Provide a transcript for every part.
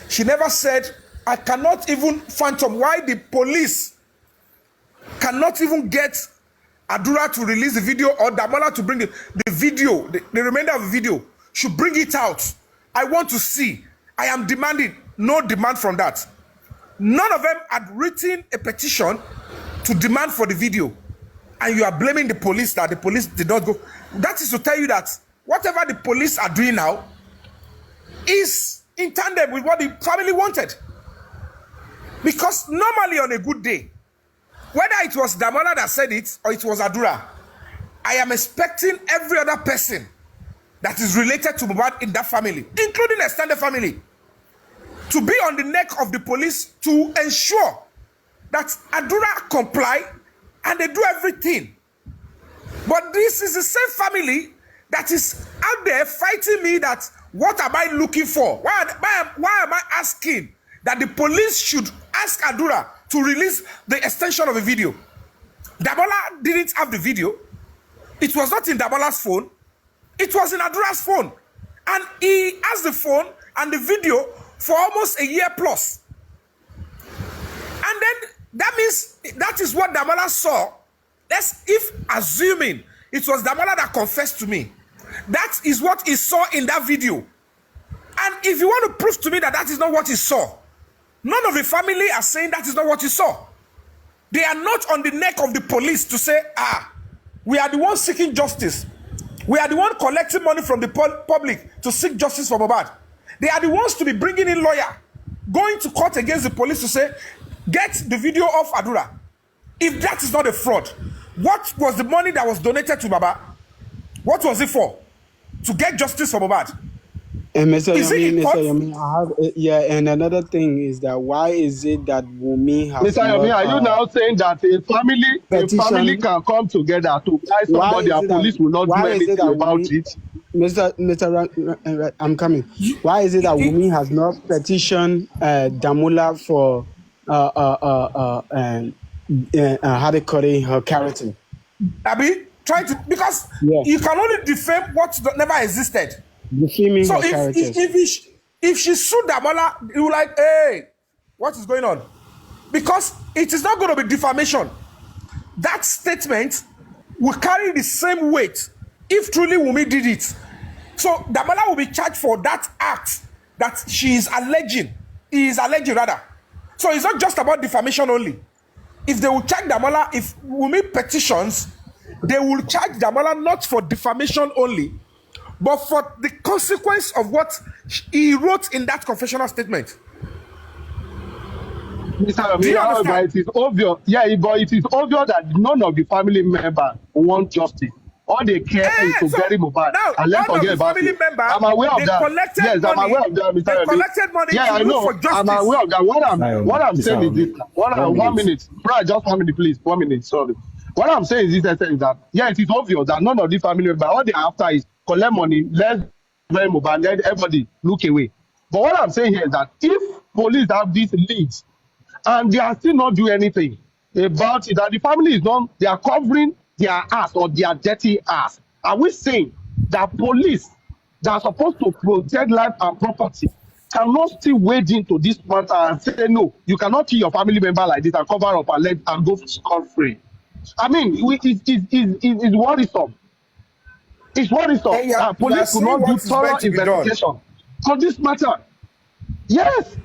She never said, I cannot even phantom why the police cannot even get Adura to release the video or Damola to bring the video, the remainder of the video, should bring it out. I want to see. I am demanding. No demand from that. None of them had written a petition to demand for the video. And you are blaming the police that the police did not go. That is to tell you that whatever the police are doing now is in tandem with what the family wanted. Because normally on a good day, whether it was Damola that said it or it was Adura, I am expecting every other person that is related to Mohbad in that family, including extended family, to be on the neck of the police to ensure that Adura comply and they do everything. But this is the same family that is out there fighting me that what am I looking for? Why am I asking that the police should ask Adura to release the extension of the video? Damola didn't have the video. It was not in Damola's phone. It was in Adura's phone. And he has the phone and the video for almost a year plus. And then that means that is what Damola saw. If assuming it was Damola that confessed to me, that is what he saw in that video. And if you want to prove to me that that is not what he saw, none of the family are saying that is not what he saw. They are not on the neck of the police to say, we are the ones seeking justice. We are the ones collecting money from the public to seek justice for Mohbad. They are the ones to be bringing in lawyer, going to court against the police to say, get the video of Adura. If that is not a fraud, what was the money that was donated to Baba? What was it for? To get justice for Mohbad. And Mr. Yomi, I have, and another thing is that why is it that Wunmi has Mr. Yomi, are you now saying that a family can come together to buy somebody and police will not do anything about it? Mr. I'm coming. Why is it that Wunmi has not petitioned Damola for how they call it, her character? Abi, trying to, because you can only defend what never existed. So if she sued Damola, you like, hey, what is going on? Because it is not going to be defamation. That statement will carry the same weight if truly Wunmi did it. So Damola will be charged for that act that she is alleging. He is alleging rather. So it's not just about defamation only. If they will charge Damola, if Wunmi petitions, they will charge Damola not for defamation only, but for the consequence of what he wrote in that confessional statement. Mr. But it is obvious. Yeah, but it is obvious that none of the family members want justice. All they care is to bury Mohbad. And let's forget about it. I'm aware of that. Yes, I'm aware of that, Mr. They collected money I know. for justice. I'm aware of that. What I'm saying is this. 1 minute. Bro, just 1 minute, please. 1 minute, sorry. What I'm saying is this, is that, it is obvious that none of the family members, all they are after is collect money, let's bury Mohbad, let everybody look away. But what I'm saying here is that if police have these leads and they are still not doing anything about it, that the family is not, they are covering their ass or their dirty ass. Are we saying that police that are supposed to protect life and property cannot still wade into this matter and say, no, you cannot kill your family member like this and cover up and go scot-free? I mean, it's worrisome. It's worrisome. Police will not do thorough investigation on this matter. Yes,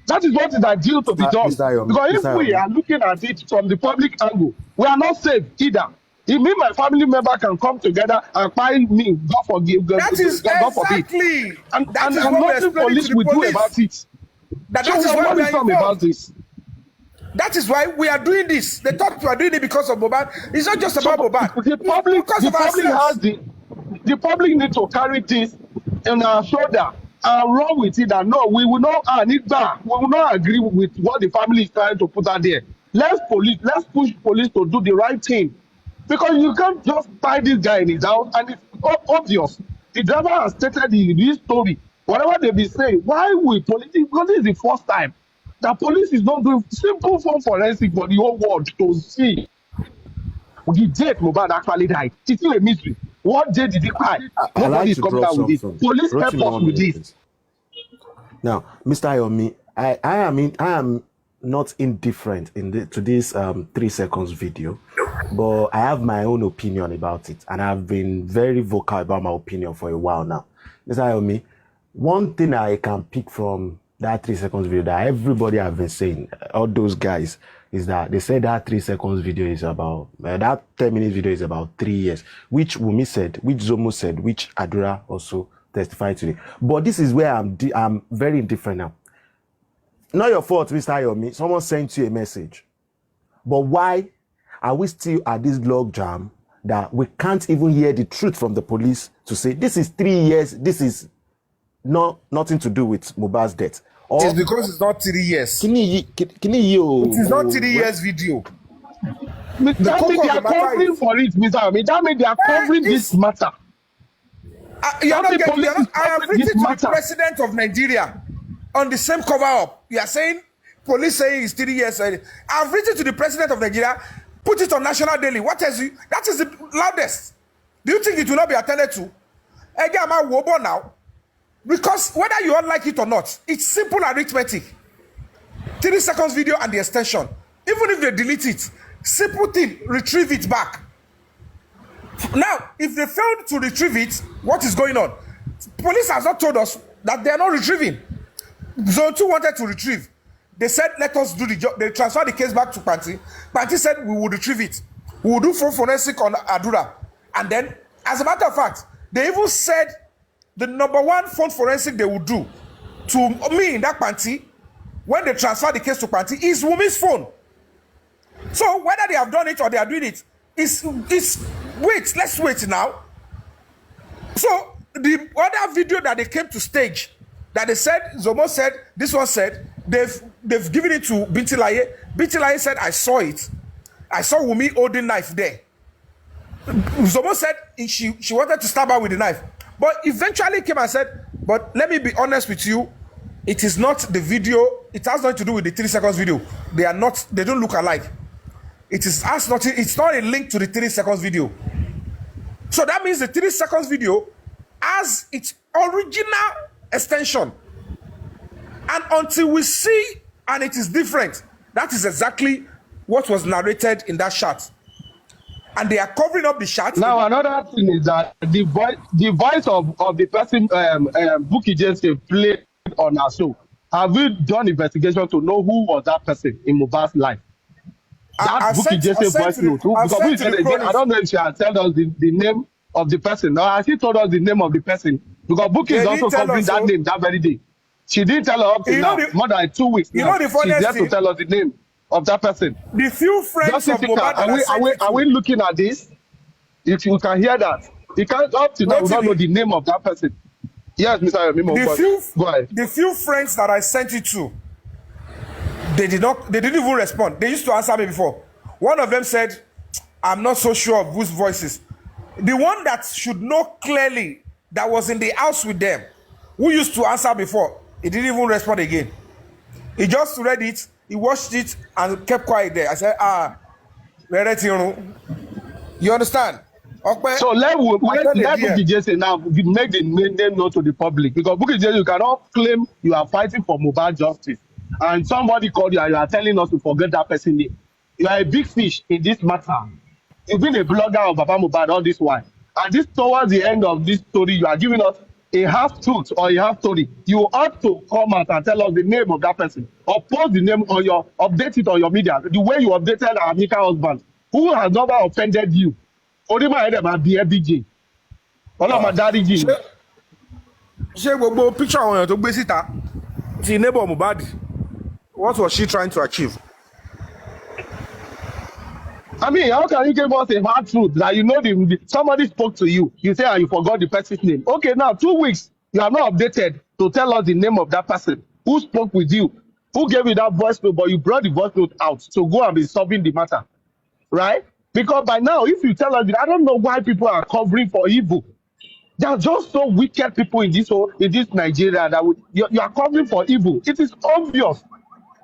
that is what is ideal to be done. Because if we are looking at it from the public angle, we are not safe either. If me, my family member can come together and find me, God forgive, God forbid. And nothing police will do about it. That is why we are about this. That is why we are doing this. They thought we are doing it because of Mohbad. It's not just about Mohbad. The public need to carry this on our shoulder and run with it. And no, we will not need back. We will not agree with what the family is trying to put out there. Let's push police to do the right thing. Because you can't just tie this guy in his house, and it's obvious. The driver has stated in his story. Whatever they be saying, why will police? Because this is the first time that police is not doing simple form forensic for the whole world to see the date Mohbad actually died. It's still a mystery. What date did he die? Nobody is coming out with it. Police help us with this. Now, Mr. Ayomi, I am not indifferent to this 3 seconds video, but I have my own opinion about it, and I've been very vocal about my opinion for a while now. Mr. Ayomi, one thing I can pick from that 3 seconds video that everybody have been saying, all those guys, is that they said that 3 seconds video is about, that 10-minute video is about 3 years, which Wumi said, which Zomo said, which Adura also testified today. But this is where I'm very indifferent now. Not your fault, Mr. Ayomi. Someone sent you a message. But why are we still at this log jam that we can't even hear the truth from the police to say this is 3 years, this is nothing to do with Mohbad's death? Or It's because it's not 3 years. It is not 3 years video. That means they are covering for it, Mr. Ayomi. That means they are covering this matter. I have written to the president of Nigeria on the same cover up. You are saying, police saying it's 3 years. I've written to the president of Nigeria, put it on National Daily. What is it? That is the loudest. Do you think it will not be attended to? Again, I'm Wobo now. Because whether you all like it or not, it's simple arithmetic. 3 seconds video and the extension. Even if they delete it, simple thing, retrieve it back. Now, if they failed to retrieve it, what is going on? Police has not told us that they are not retrieving. Zone 2 wanted to retrieve. They said, let us do the job. They transferred the case back to Panti. Panti said, we will retrieve it. We will do full forensic on Adura. And then, as a matter of fact, they even said the #1 phone forensic they will do to me in that Panti, when they transfer the case to Panti, is Wumi's phone. So, whether they have done it or they are doing it, wait, let's wait now. So, the other video that they came to stage, that they said, Zomo said, this one said, they've given it to Binti Laye. Binti Laye said, I saw it. I saw Wumi holding knife there. Zomo said she wanted to stab her with the knife. But eventually came and said, but let me be honest with you, it is not the video, it has nothing to do with the 3 seconds video. They don't look alike. It's not a link to the 3 seconds video. So that means the 3 seconds video has its original extension. And until we see and it is different, that is exactly what was narrated in that shot. And they are covering up the shot. Now another thing is that the voice of the person Bukky Jesse played on our show. Have we done investigation to know who was that person in Mohbad's life? That Bukky Jesse voice note. Because we said again, I don't know if she has told us the name of the person. No, she told us the name of the person. Because Bukky is also covering that name that very day. She didn't tell her up to now, more than 2 weeks. You know the funniest thing? She's there to tell us the name of that person. The few friends of Mohbad are we looking at this? If you can hear that, you can't up to now we don't know the name of that person. Yes, Mr. Ayomimo, go ahead. The few friends that I sent it to, they didn't even respond. They used to answer me before. One of them said, I'm not so sure of whose voices. The one that should know clearly that was in the house with them, who used to answer before, he didn't even respond again. He just read it, he watched it, and kept quiet there. I said, you understand? Okay. So let Bukky Jesse now make the name known to the public, because Bukky Jesse, you cannot claim you are fighting for Mohbad justice, and somebody called you and you are telling us to forget that person name. You are a big fish in this matter. You've been a blogger of Baba Mohbad all this while, and this towards the end of this story, you are giving us a half truth or a half story. You ought to come out and tell us the name of that person, or post the name on your, update it on your media, the way you updated our Nika husband, who has never offended you. Odima Edema be BJ. Olama Daddy G. Ṣé gbogbo picture àwọn èèyàn tó gbé síta ti neighbor Mohbad, what was she trying to achieve? I mean, how can you give us a hard truth that you know somebody spoke to you, you say and you forgot the person's name? Okay, now 2 weeks, you are not updated to tell us the name of that person who spoke with you, who gave you that voice note, but you brought the voice note out to go and be solving the matter, right? Because by now, if you tell us, I don't know why people are covering for evil. They are just so wicked people in this Nigeria that you are covering for evil. It is obvious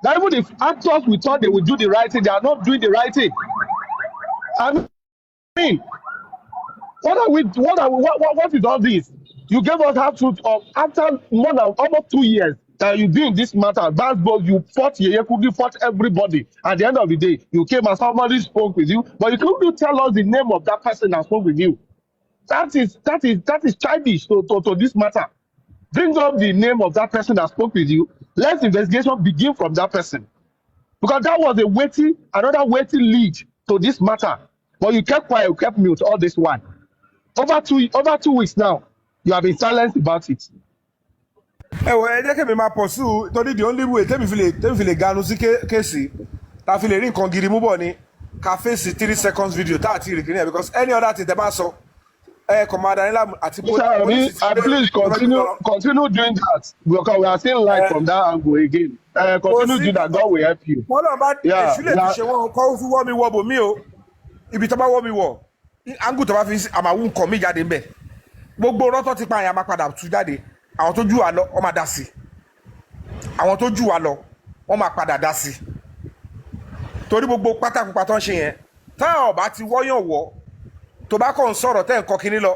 that even if actors we thought they would do the right thing, they are not doing the right thing. I mean, what is all this? You gave us half truth of after more than almost 2 years. You doing this matter. But you fought Yeyekudi, you fought everybody. At the end of the day, you came and somebody spoke with you, but you couldn't tell us the name of that person that spoke with you. That is childish to this matter. Bring up the name of that person that spoke with you. Let the investigation begin from that person. Because that was another weighty lead to this matter. But you kept quiet, you kept mute all this while. Over 2 weeks now, you have been silent about it. Ẹ jẹ́ kí mi máa pursue torí the only way tẹ́mi fi lè ganu sí kéèsì ta fi lè rí nǹkan gidi mú bọ̀ ni ká fèsì 3 seconds video tá àti ìrìkì nìyẹn because any other thing tẹ́ bá sọ Commander Nila àti please continue doing that because we are still live from that angle again. Continue doing that, God will help you. Wọ́n náà bá èṣù lè fi ṣe wọn kọ́ fún wọ́ mi wọ́ bò mí o ibi tó bá wọ́ mi wọ̀ angle tó bá fi àmàwù nǹkan mi jáde ńbẹ̀ gbogbo rọ́tọ́ ti pa àyàn máa padà tú jáde àwọn tó jù wá lọ wọ́n máa dá sí àwọn tó jù wá lọ wọ́n máa padà dá sí torí gbogbo pátákùpá tó ń ṣe yẹn táwọn ọba ti wọ́yàn wọ́ tó bá kàn ń sọ̀rọ̀ tẹ́ nǹkan kínní lọ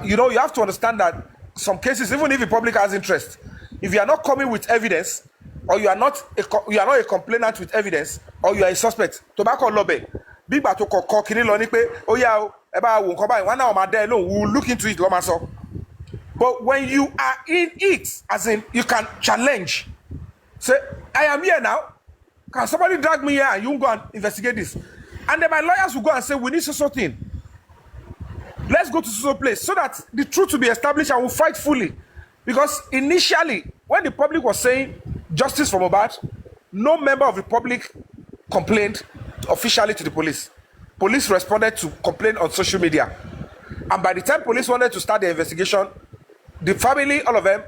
you have to understand that some cases even if the public has interest if you are not coming with evidence or you are not a complainant with evidence or you are a suspect tó bá kàn lọ bẹ̀ bí ìgbà tó kọ̀ọ̀kan kínní lọ ní pé ó yá o ẹ bá wò nǹkan báyìí wọn náà máa dá ẹ lóhùn we will look into it lọ́ máa sọ. But when you are in it, as in you can challenge, say, I am here now. Can somebody drag me here and you go and investigate this? And then my lawyers will go and say, we need so thing. Let's go to so place so that the truth will be established and we'll fight fully. Because initially, when the public was saying justice for Mohbad, no member of the public complained officially to the police. Police responded to complaint on social media. And by the time police wanted to start the investigation, the family, all of them,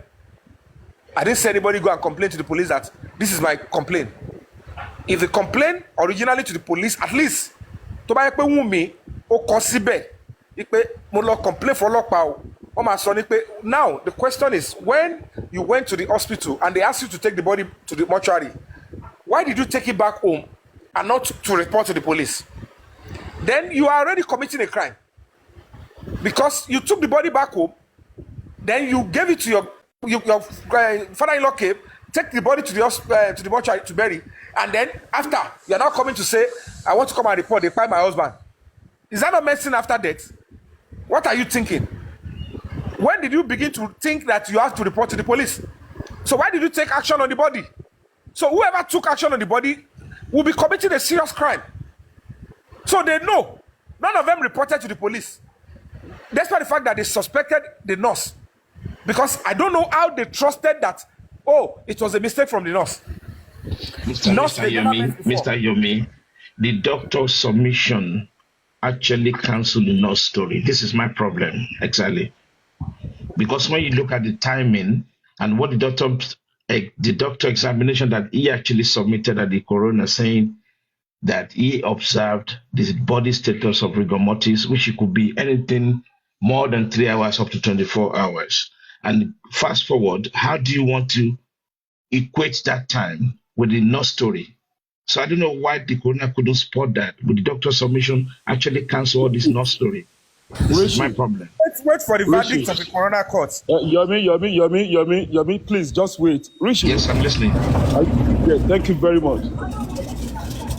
I didn't see anybody go and complain to the police that this is my complaint. If they complain originally to the police, at least, tó bá yẹ pé Wunmi ó kọ síbẹ̀, pé mo lọ complain for ọlọ́pàá o, wọ́n máa sọ ní pé now the question is when you went to the hospital and they asked you to take the body to the mortuary, why did you take it back home and not to report to the police? Then you are already committing a crime because you took the body back home. Then you gave it to your father-in-law came, take the body to the mortuary to bury, and then after you are now coming to say, I want to come and report. They find my husband. Is that not medicine after death? What are you thinking? When did you begin to think that you have to report to the police? So why did you take action on the body? So whoever took action on the body will be committing a serious crime. So they know. None of them reported to the police. Despite the fact that they suspected the nurse. Because I don't know how they trusted that, oh, it was a mistake from the nurse. Mr. Yomi, the doctor's submission actually canceled the nurse story. This is my problem, exactly. Because when you look at the timing and what the doctor examination that he actually submitted at the coroner saying that he observed the body status of rigor mortis, which could be anything more than 3 hours up to 24 hours. And fast forward, how do you want to equate that time with the nurse story? So I don't know why the coroner couldn't spot that. With the doctor's submission, actually cancel all this nurse story. This is my problem. Let's wait for the verdict of the coroner court. Yomi, please just wait. Rishi. Yes, I'm listening. Yes, thank you very much.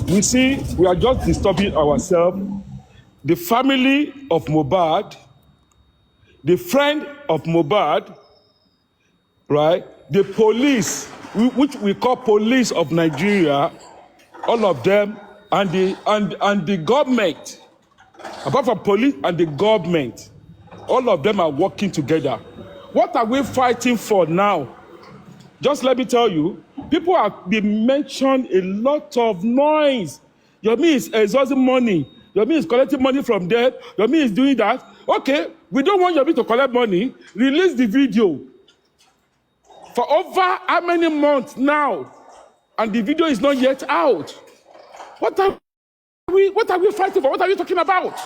You see, we are just disturbing ourselves. The family of Mohbad, the friend of Mohbad, right? The police, which we call police of Nigeria, all of them, and the government, apart from police and the government, all of them are working together. What are we fighting for now? Just let me tell you, people have been mentioned a lot of noise. Yomi is exhausting money. Yomi is collecting money from there. Yomi is doing that. Okay, we don't want Yomi to collect money. Release the video. For over how many months now? And the video is not yet out. What are we fighting for? What are you talking about?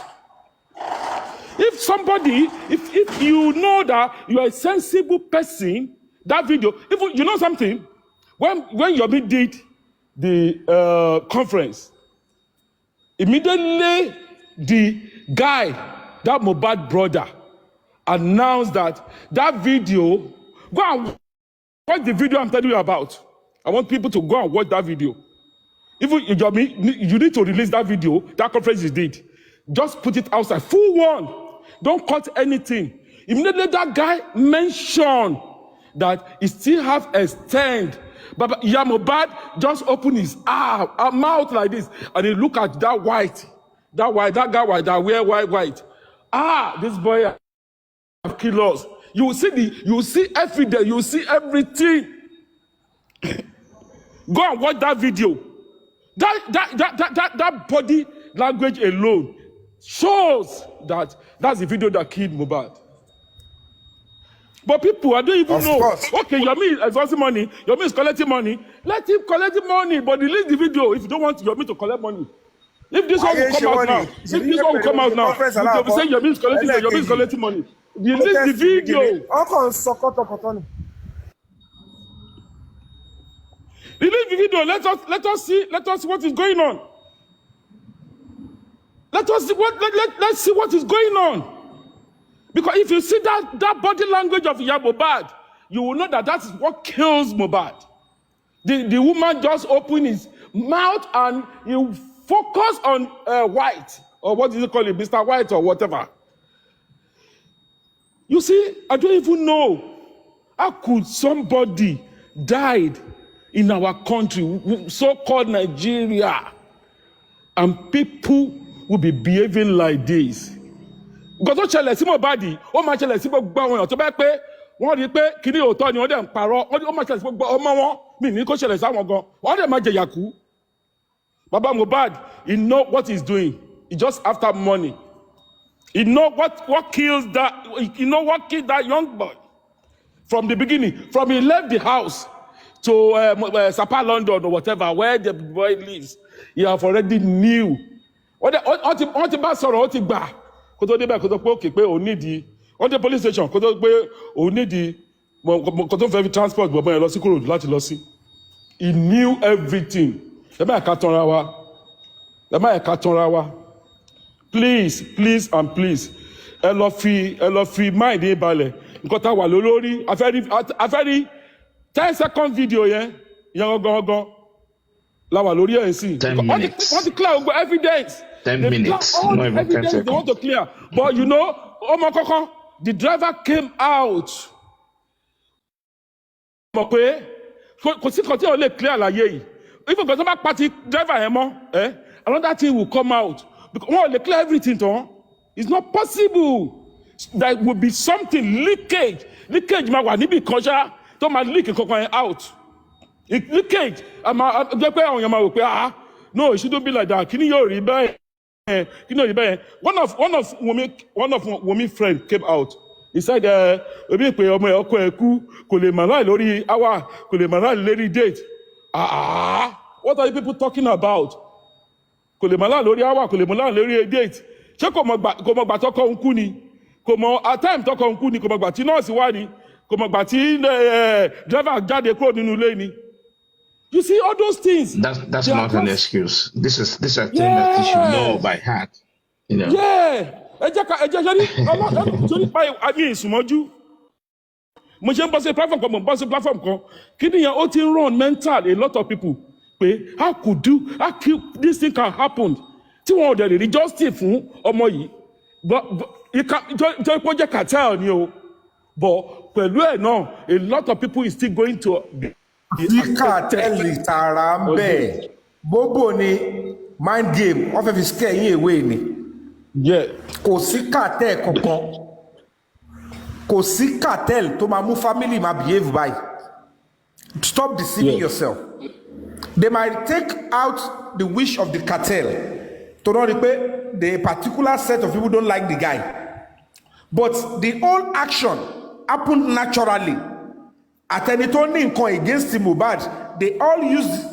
If somebody, if you know that you are a sensible person, that video, even you know something, when Yomi did the conference, immediately the guy, that Mohbad brother, announced that video, go and Watch the video I'm telling you about. I want people to go and watch that video. Even if you need to release that video, that conference you did. Just put it outside. Full one. Don't cut anything. Immediately that guy mentioned that he still have a stand. But Mohbad just opened his mouth like this, and he look at that guy white, that wear white. This boy have killed us. You will see everything. You will see everything. Go and watch that video. That body language alone shows that that's the video that killed Mohbad. But people, I don't even know. Okay, Yomi is exhausting money. Yomi is collecting money. Let him collect the money, but release the video if you don't want Yomi to collect money. If this one will come out now, you'll be saying Yomi is collecting money. Release the video. Release the video. Let us see what is going on. Let's see what is going on. Because if you see that body language of Mohbad, you will know that is what kills Mohbad. The woman just opened his mouth and you focus on White, or what do you call it, Mr. White or whatever. You see, I don't even know how could somebody died in our country, so-called Nigeria, and people will be behaving like this. Because ó ṣẹlẹ̀ sí Mohbad, ó máa ṣẹlẹ̀ sí gbogbo àwọn èèyàn tó bá pé wọ́n rí pé kíní òótọ́ ni wọ́n dẹ̀ ń parọ́, ó máa ṣẹlẹ̀ sí gbogbo ọmọ wọn, mi ní kó ṣẹlẹ̀ sáwọn gan, wọ́n dẹ̀ máa jẹ̀yà kú. Baba Mohbad, he know what he's doing. He's just after money. He know what killed that young boy from the beginning. From he left the house to Sapa, London or whatever, where the boy lives, he have already knew. Wọ́n ti bá sọ̀rọ̀, ó ti gbà. Kó tó débẹ̀ kó tó pé òkè pé òun nídìí. Wọ́n dé police station kó tó pé òun nídìí kó tó fẹ́ fi transport bọ̀bọ̀ yẹn lọ sí Kòròdú láti lọ sí. He knew everything. Ẹ má ẹ̀ka tanra wa. Please and please. Ẹ lọ fi mind yín balẹ̀. Nǹkan tá a wà lórí. A fẹ́ rí 10-second video yẹn gangan. La wà lórí ẹ̀ sí. 10 minutes. Wọ́n ti clear gbogbo evidence. 10 minutes. Not even 10 seconds. They want to clear. But you know, ọmọ kankan, the driver came out. Mọ̀ pé kò sí kan tí ò lè clear láyé yìí. Even because somebody party driver yẹn mọ́, another thing will come out. Because wọ́n lè clear everything tán. It's not possible. There will be something leakage. Leakage máa wà níbi kan ṣá tó máa leak kankan yẹn out. Leakage. Jẹ́ pé àwọn èèyàn máa wò pé no, it shouldn't be like that. Kí ni yóò rí bẹ́ẹ̀? One of Wunmi friend came out. He said, "Obi pe ọmọ ẹ ọkọ ẹ kú kò lè màrá lórí hour kò lè màrá lórí date." What are you people talking about? Kò lè màrá lórí hour kò lè màrá lórí date. Ṣé kò mọ̀ gbà tọkọ òun kú ni? Kò mọ̀ at time tọkọ òun kú ni? Kò mọ̀ gbà tí nọ́ọ̀sì wá ni? Kò mọ̀ gbà tí driver jáde kúrò nínú ilé ni? You see all those things. That's not an excuse. This is a thing that you should know by heart. You know. Yeah. Ẹ jẹ́ sọ́ni pa àmì ìsúnmọ́jú. Mo ṣe ń bọ́ sí platform kan, mo ń bọ́ sí platform kan. Kí nìyẹn ó ti ń run mental a lot of people. Pé how this thing can happen? Tí wọn ò dẹ̀ lè rí justice fún ọmọ yìí. Ìjọ ìpọ́jẹ́ cartel ni o. But pẹ̀lú ẹ̀ náà, a lot of people is still going to cartel tara ń bẹ̀. Gbogbo ni mind game, wọ́n fẹ́ fi scare yín away ni. Kò sí cartel kankan. Kò sí cartel tó máa mú family máa behave by. Stop deceiving yourself. They might take out the wish of the cartel. To know the particular set of people don't like the guy. But the whole action happened naturally. At any turning against Mohbad, they all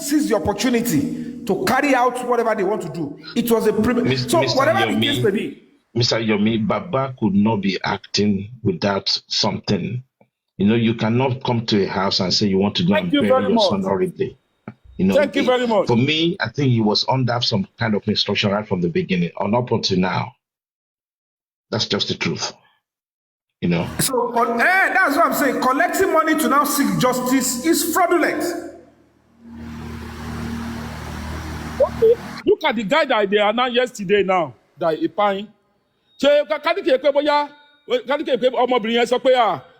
seize the opportunity to carry out whatever they want to do. It was a so Mr. whatever Yomi, the case may be. Mr. Yomi, Baba could not be acting without something. You know, you cannot come to a house and say you want to go and bury your son horribly. You know, thank you very much. For me, I think he was under some kind of instruction right from the beginning, or up until now. That's just the truth. You know. So that's what I'm saying. Collecting money to now seek justice is fraudulent. Okay. Look at the guy that they announced yesterday now. That Ipain. Ṣé kádìkì pé bóyá kádìkì pé ọmọbìnrin yẹn sọ pé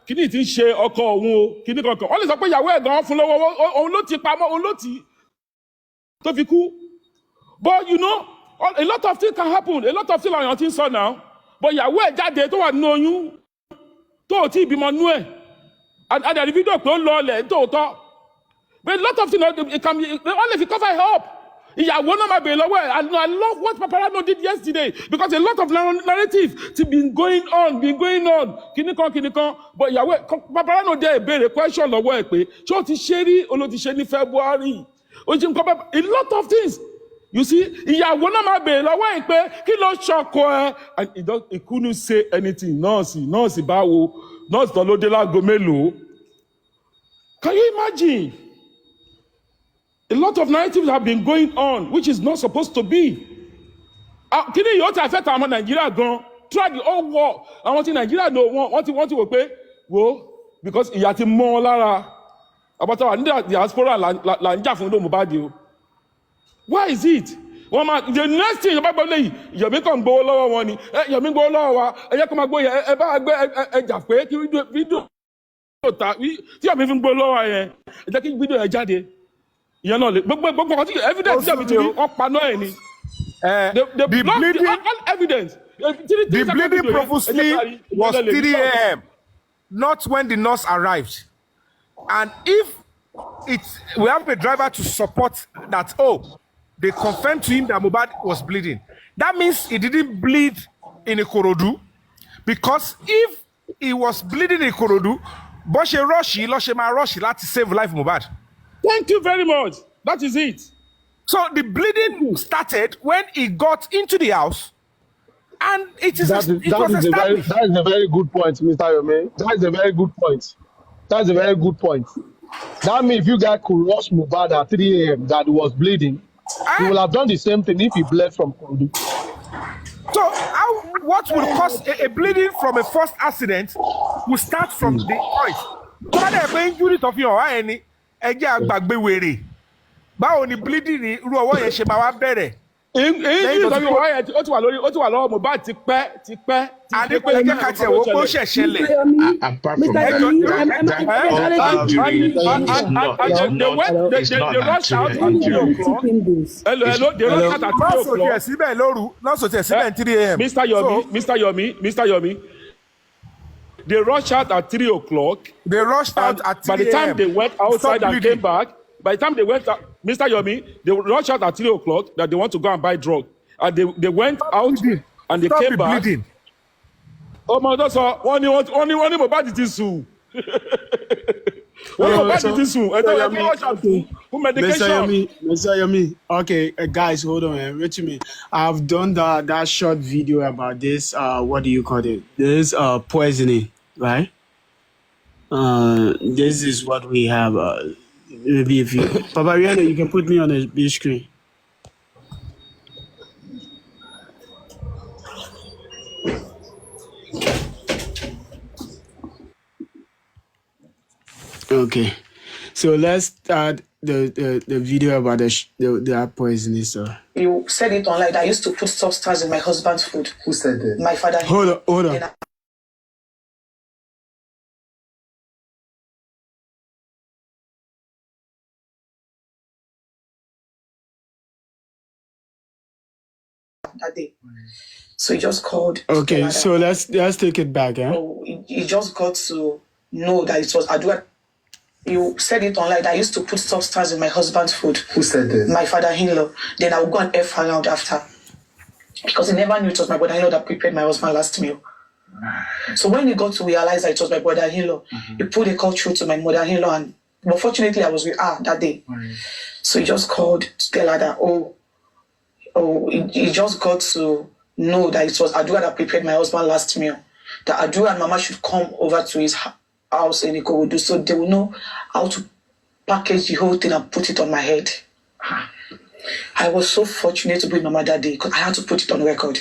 kíní ti ń ṣe ọkọ òun o kíní kankan. Wọ́n lè sọ pé ìyàwó ẹ̀ gan fún lọ́wọ́ òun ló ti pamọ́ òun ló ti tó fi kú. But you know, a lot of things can happen. A lot of things làwọn ti ń sọ now. But ìyàwó ẹ̀ jáde tó wà nínú oyún tó ò tí ì bímọ nú ẹ̀. Àdàrí fídíò pé ó lọ ọlẹ̀ nítòótọ́. But a lot of things it can be only if you cover it up. Ìyàwó náà máa bèèrè lọ́wọ́ ẹ̀. And I love what Paparano did yesterday because a lot of narrative ti been going on. Kìnìkan. But ìyàwó Paparano dẹ̀ béèrè question lọ́wọ́ ẹ̀ pé ṣé o ti ṣe rí o ló ti ṣe ní February? O ti ń kọ́ a lot of things. You see, ìyàwó náà máa bèèrè lọ́wọ́ ẹ̀ pé kí ló ṣọkọ ẹ? And he couldn't say anything. Nọ́ọ̀sì báwo? Nọ́ọ̀sì tó ló dé láago mélòó? Can you imagine? A lot of narratives have been going on, which is not supposed to be. Kini yóò ti affect àwọn Nigeria gan. Throughout the whole war, àwọn tí Nigeria no wọ́n ti wò pé because ìyà ti mọ́ lára. Àbátá wà ní diaspora là ń jà fún Mohbad o. Why is it? The next thing ìjọba gbọ́ lẹ́yìn, Yomi kàn gbowó lọ́wọ́ wọn ni. Yomi gbowó lọ́wọ́ wa, ẹ jẹ́ kó máa gbóyè, ẹ bá gbé ẹjà pé kí fídíò ta tí Yomi fi ń gbowó lọ́wọ́ yẹn, ẹ jẹ́ kí fídíò yẹn jáde. Ìyẹn náà lè gbogbo ọkọ̀ tí evidence Yomi ti rí, wọ́n paná ẹ̀ ni. The bleeding evidence. The bleeding profusely was 3 a.m., not when the nurse arrived. And if we have a driver to support that, they confirmed to him that Mohbad was bleeding. That means he didn't bleed in Ikorodu, because if he was bleeding in Ikorodu, Boshe Roshi, Loshema Roshi, to save life Mohbad. Thank you very much. That is it. So the bleeding started when he got into the house, and that is a very good point, Mr. Yomi. That is a very good point. That's a very good point. That means if you guys could rush Mohbad at 3 a.m. that he was bleeding, he will have done the same thing if he bled from Kodu. So what will cause a bleeding from a first accident will start from the point. Injury of your any báwo ni bleeding ni irú ọwọ́ yẹn ṣe máa wá bẹ̀rẹ̀. Injury of your eye ó ti wà lọ́wọ́ Mohbad ti pẹ́. Adépẹ́lẹ́ jẹ́ ká tiẹ̀ wò pé ó ṣẹ̀ ṣẹlẹ̀. Apart from that, injury is not actually injury. Hello, they rush out at 3 o'clock. Nọ́ọ̀sì tiẹ̀ síbẹ̀ 3 a.m. Mr. Yomi. They rushed out at 3 o'clock. They rushed out at 3 a.m. By the time they went outside and came back, by the time they went out, Mr. Yomi, they rushed out at 3 o'clock that they want to go and buy drugs. And they went out and they came back. Bleeding. Oh my God, sir, one Mohbad ti sùn. Mohbad ti sùn. Mr. Yomi. Okay, guys, hold on. Wait a minute. I've done that short video about this. What do you call it? This poisoning, right? This is what we have. Maybe if you, Papa Rihanna, you can put me on the big screen. Okay, so let's start the video about the poisoning. So you said it online that I used to put substance in my husband's food. Who said that? My father. Hold on. That day. So he just called. Okay, so let's take it back. So he just got to know that it was Adua. You said it online that I used to put substance in my husband's food. Who said that? My father-in-law. Then I would go and F around after. Because he never knew it was my brother-in-law that prepared my husband's last meal. So when he got to realize that it was my brother-in-law, he put a call through to my mother-in-law, and but fortunately I was with her that day. So he just called to tell her that he just got to know that it was Adua that prepared my husband's last meal. That Adua and Mama should come over to his house in Ikorodu so they will know how to package the whole thing and put it on my head. I was so fortunate to be with Mama that day because I had to put it on record.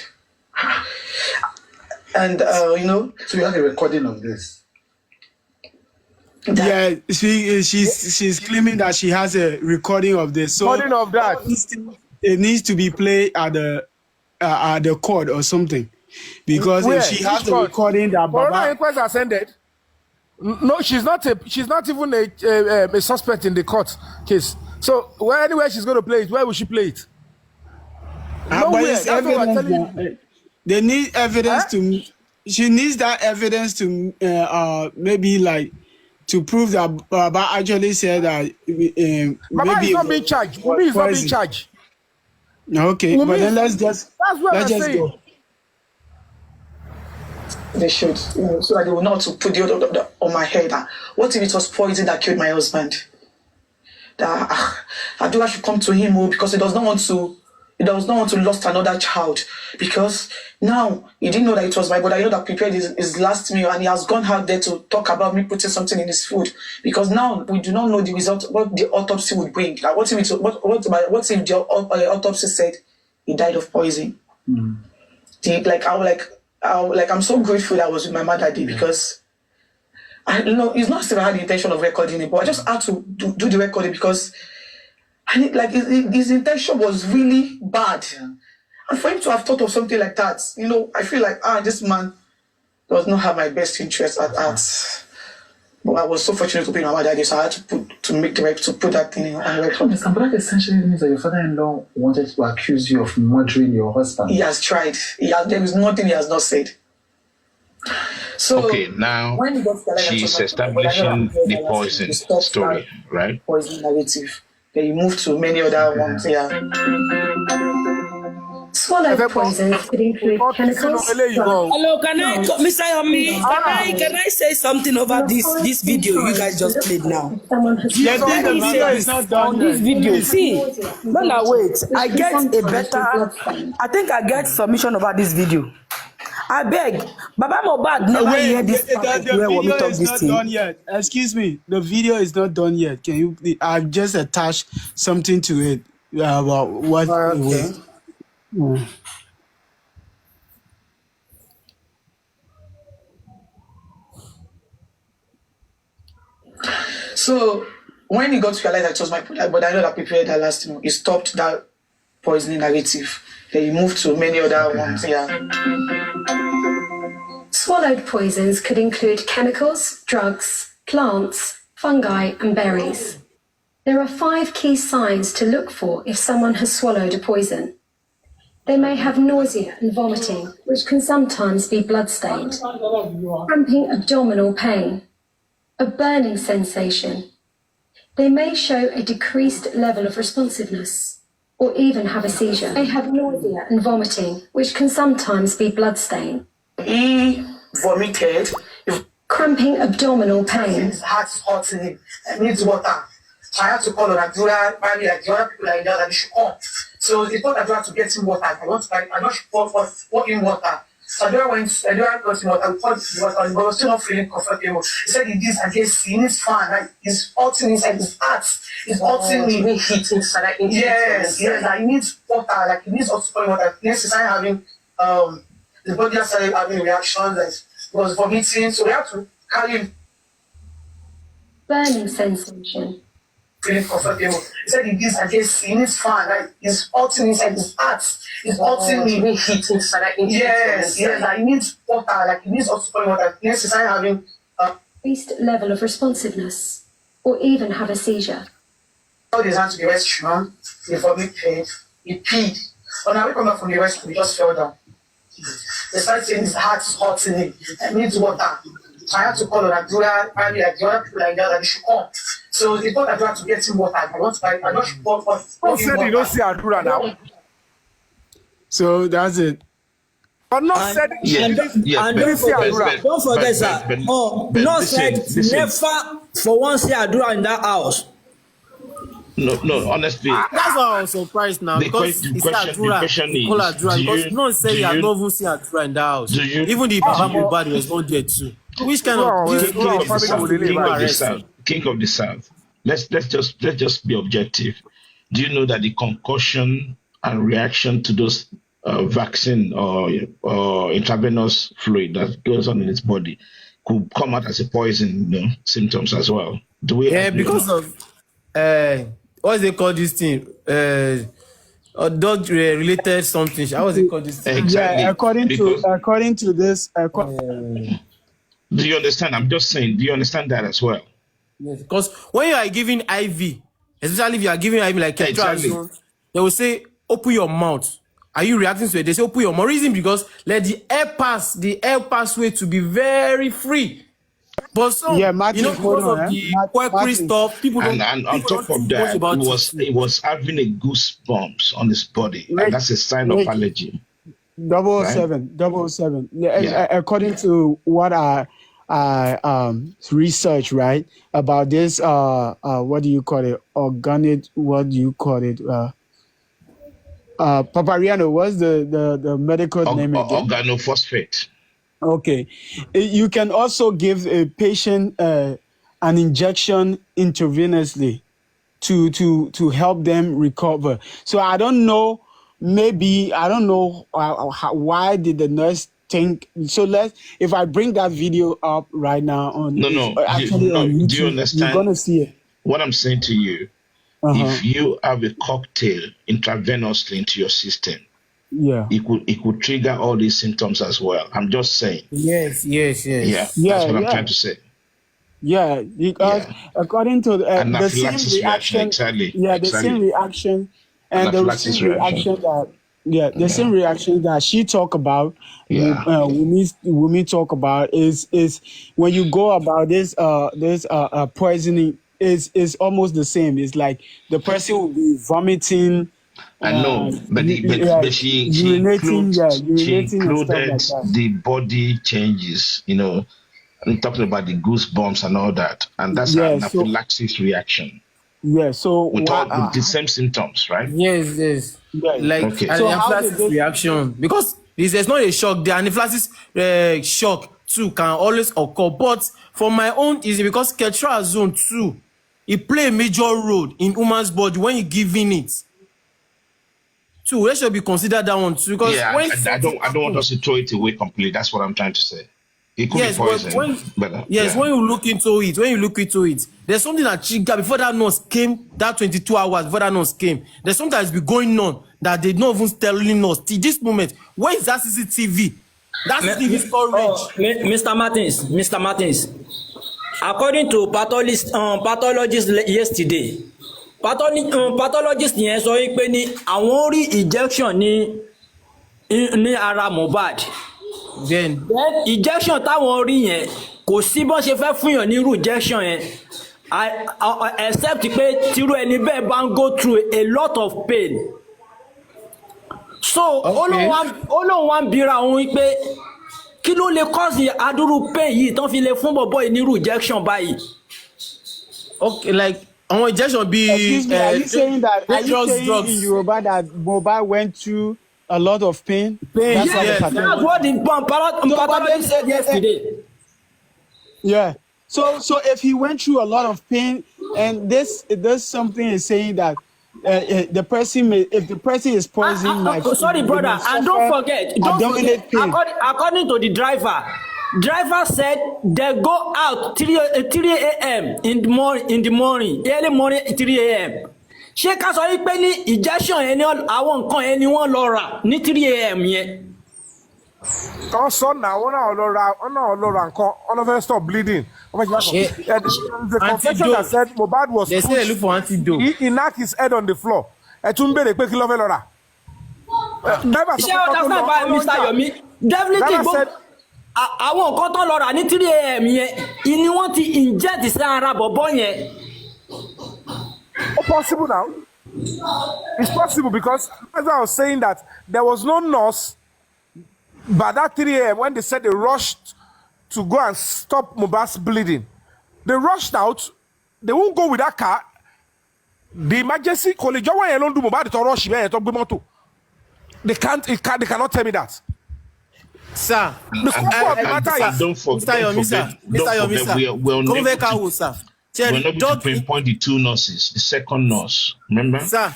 And you know. So you have a recording of this? Yeah, she's claiming that she has a recording of this. So Recording of that. it needs to be played at the court or something, because Where? if she has Which the court? recording that Corona Baba, inquest has ended. No, she's not even a suspect in the court case. So anywhere she's going to play it, where will she play it? but Nowhere. it's That's what we're evidence telling you. that, they need evidence to. She needs that evidence to maybe like to prove that Baba actually said that. Baba Maybe is not being charged. Wumi is not being charged. Okay, Wumi but then is- that's what I'm saying. go. They should, you know, so that they will not to put the other on my head. What if it was poison that killed my husband? That Adura should come to him because he does not want to lose another child. Because now he didn't know that it was my brother. I know that prepared his last meal, and he has gone out there to talk about me putting something in his food. Because now we do not know the result, what the autopsy would bring. Like what if the autopsy said he died of poison? I'm so grateful that I was with my mother that day, because it's not as if I had the intention of recording it, but I just had to do the recording because his intention was really bad. Yeah. And for him to have thought of something like that, I feel like this man does not have my best interest at heart. But I was so fortunate to be in my mother that day, so I had to put that thing on record. But that essentially means that your father-in-law wanted to accuse you of murdering your husband. He has tried. There is nothing he has not said. So okay, now she's establishing the poison story, right? Poison narrative. Then you move to many other ones. Yeah. Swallowed poisons could include chemicals. Hello, can I, Mr. Yomi, can I say something over this video you guys just played now? Yeah, the video is not done. This video, see, no, wait. I think I get submission over this video. I beg, Baba Mohbad never hear this part where we video talk is this not thing. done yet. Excuse me, the video is not done yet. Can you? I've just attached something to it about what it was. So when he got to realize that it was my brother, but I know that prepared that last meal, he stopped that poisoning narrative. Then he moved to many other ones. Yeah. Swallowed poisons could include chemicals, drugs, plants, fungi, and berries. There are 5 key signs to look for if someone has swallowed a poison. They may have nausea and vomiting, which can sometimes be blood-stained, cramping abdominal pain, a burning sensation. They may show a decreased level of responsiveness, or even have a seizure. They have nausea and vomiting, which can sometimes be blood-stained. He vomited. Cramping abdominal pain. His heart's hurting him. He needs water. So I had to call on Adura, maybe like the other people like that, they should come. So they thought Adura to get him water. I not should pour in water. So Adura got him water. We poured water, but he was still not feeling comfortable. He said he needs fan. Like he's hurting inside his heart. He's hurting me. He needs heat inside. Yes, like he needs water. Like he needs also water. Next, he started having the body started having reactions. Like he was vomiting. So we had to carry him. Burning sensation. Feeling comfortable. He said he needs fan. Like he's hurting inside his heart. He's hurting me. He needs heat inside. Yes, like he needs water. Like he needs also water. Next, he started having increased level of responsiveness, or even have a seizure. All his hands to the restroom. He vomited. He peed. When I come back from the restroom, he just fell down. They started saying his heart is hurting him. He needs water. So I had to call on Adura, maybe like the other people like that, they should come. So they thought Adura to get him water. I should pour Who said you don't see Adura now? So that's it. But not said And don't forget, sir. Not said never for one see Adura in that house. No, honestly. That's why I was surprised now. The because question is, because no say you have not even seen Adura in that house. Even the Baba Mohbad was not there too. Which kind of King of the South? Let's just be objective. Do you know that the concussion and reaction to those vaccine or intravenous fluid that goes on in its body could come out as a poison, symptoms as well. Do we? Yeah, because of what they call this thing? Dog related something. How was it called this thing? Exactly. Yeah, according to this. Do you understand? I'm just saying. Do you understand that as well? Yes, because when you are giving IV, especially if you are giving IV like Exactly. they will say, open your mouth. Are you reacting to it? They say, open your mouth. Reason because let the air passway to be very free. But some, Martin, because of the quackery stuff, people don't. And on top of that, it was having a goosebumps on his body, and that's a sign of allergy. 007. Yeah. According to what I research, right, about this what do you call it, organic, what do you call it, Papariano, what's the medical name again? Organophosphate. Okay, you can also give a patient an injection intravenously to help them recover. So I don't know, maybe I don't know why did the nurse think so. If I bring that video up right now on on YouTube, do you understand? You're gonna see it. What I'm saying to you, if you have a cocktail intravenously into your system, it could trigger all these symptoms as well. I'm just saying. Yes. Yeah, that's what I'm trying to say. Yeah, because according to the same reaction, exactly. The same reaction, and the same reaction that the same reaction that she talk about, Wumi talk about is when you go about this poisoning is almost the same. It's like the person will be vomiting. I know, but she included the body changes, I'm talking about the goosebumps and all that, and that's an anaphylaxis reaction. Yeah, so with the same symptoms, right? Yes. Like an anaphylaxis reaction, because there's not a shock. The anaphylaxis shock too can always occur, but for my own is because ketrazone too, it play a major role in woman's body when you giving it. Too, we should be considered that one too, because I don't want us to throw it away completely. That's what I'm trying to say. It could be poison. When you look into it, there's something that triggered before that nurse came. That 22 hours before that nurse came, there's something that's been going on that they don't even telling us till this moment. Where is that CCTV? That CCTV storage. Mr. Martins. According to pathologist yesterday. Pathologist yẹn sọ pé ní àwọn rí injection ní ara Mohbad. Then injection táwọn rí yẹn kò sí bọ́n ṣe fẹ́ fún yàn ní irú injection yẹn except pé tírú ẹni bẹ́ẹ̀ bá ń go through a lot of pain. So olóhùn wa ń bira òun pé kí ló lè cause adúrú pain yìí tán fi lè fún bọ̀bọ̀ yìí ní irú injection báyìí. Okay, like injection be. Excuse me, are you saying drugs in Yoruba that Mohbad went through a lot of pain? That's what the pathologist said yesterday. Yeah. So if he went through a lot of pain, and there's something is saying that if the person is poisoned, sorry brother, and don't forget, according to the driver said they go out 3 a.m. in the morning, early morning 3 a.m. Ṣé ká sọ pé ní injection yẹn ni àwọn nǹkan yẹn ni wọ́n lọ rà ní 3 a.m. yẹn. Also now, one Laura can't stop bleeding. The confession that said Mohbad was pushed. They say look for antidote. He knocked his head on the floor. Etumbere pe kilo fe lora. Mr. Yomi, definitely àwọn nǹkan tó lọ rà ní 3 a.m. yẹn ni wọ́n ti inject sí ara bọ̀bọ́ yẹn. Possible now. It's possible because as I was saying that there was no nurse by that 3 a.m. when they said they rushed to go and stop Mohbad's bleeding. They rushed out. They won't go with that car. The emergency college, why don't do Mohbad to rush me? They cannot tell me that. Sir, don't forget, we're not to pinpoint the two nurses, the second nurse. Remember? Sir,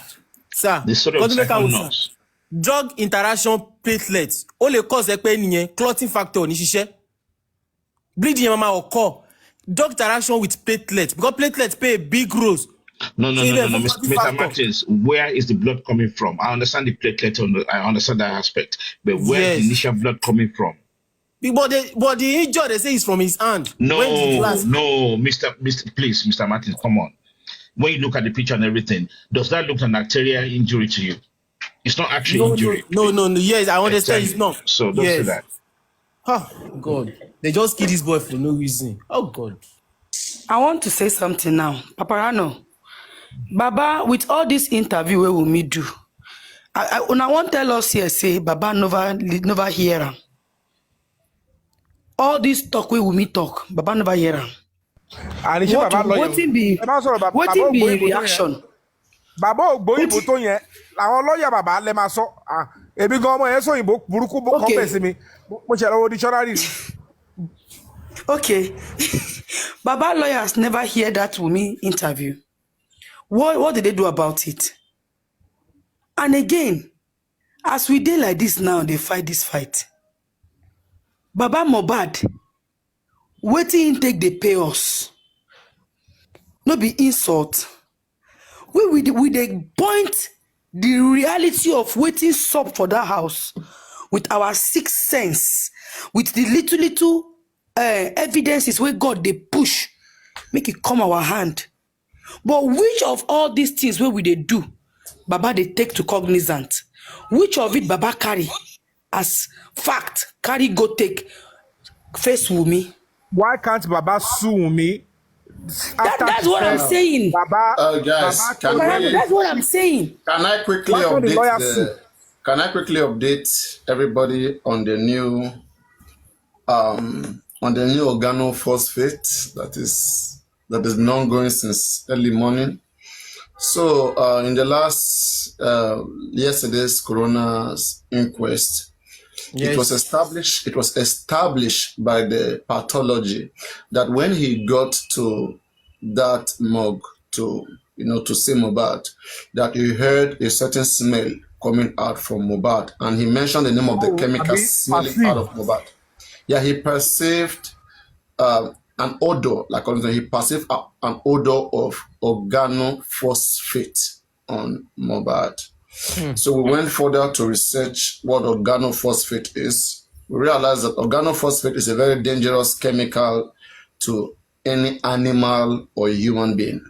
the sort of second nurse. drug interaction platelets ó lè cause ẹ pé nìyẹn clotting factor ní ṣiṣẹ́ bleeding yẹn máa occur drug interaction with platelets because platelets play a big role. No, Mr. Martins, where is the blood coming from? I understand the platelet, I understand that aspect, but where is the initial blood coming from? But the injury they say is from his hand. No, Mr. Martins, come on. When you look at the picture and everything, does that look like an arterial injury to you? It's not actually injury. No. Yes, I understand it's not. So don't say that. Oh God, they just kill this boy for no reason. Oh God. I want to say something now, Paparano. Baba, with all this interview we will me do, I want to tell us here say Baba never hear him. All this talk we will me talk, Baba never hear him. What be reaction? Baba ògbóyìnbó tó yẹn làwọn lọ́ọ̀yà bàbá lè máa sọ èmi gan ọmọ yẹn sọ òyìnbó burúkú kọ́ńpẹ̀ sí mi mo ṣe lọ́wọ́ dictionary. Okay, Baba lawyers never hear that Wunmi interview. What did they do about it? And again, as we dey like this now, they fight this fight. Baba Mohbad, wetin take they pay us? No be insult. We dey point the reality of wetin sup for that house with our sixth sense, with the little evidences where God they push, make it come our hand. But which of all these things where we they do, Baba they take to cognizant? Which of it Baba carry as fact? Carry go take face Wunmi? Why can't Baba sue Wunmi? That's what I'm saying. Baba, guys, that's what I'm saying. Can I quickly update everybody on the new organo phosphate that is ongoing since early morning? So in the last yesterday's coroner's inquest, yes, it was established by the pathology that when he got to that morgue to see Mohbad, that he heard a certain smell coming out from Mohbad, and he mentioned the name of the chemical smelling out of Mohbad. Yeah, he perceived an odor, he perceived an odor of organophosphate on Mohbad. So we went further to research what organophosphate is. We realized that organophosphate is a very dangerous chemical to any animal or human being.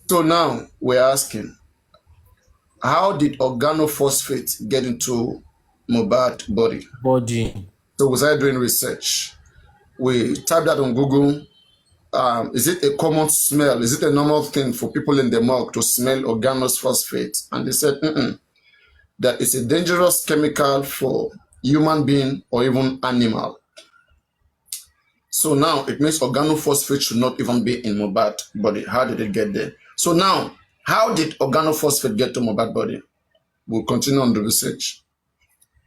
So now we're asking, how did organophosphate get into Mohbad's body? So we started doing research. We typed that on Google. Is it a common smell? Is it a normal thing for people in the morgue to smell organophosphate? And they said, that it's a dangerous chemical for human being or even animal. So now it means organophosphate should not even be in Mohbad's body. How did it get there? So now, how did organophosphate get to Mohbad's body? We'll continue on the research.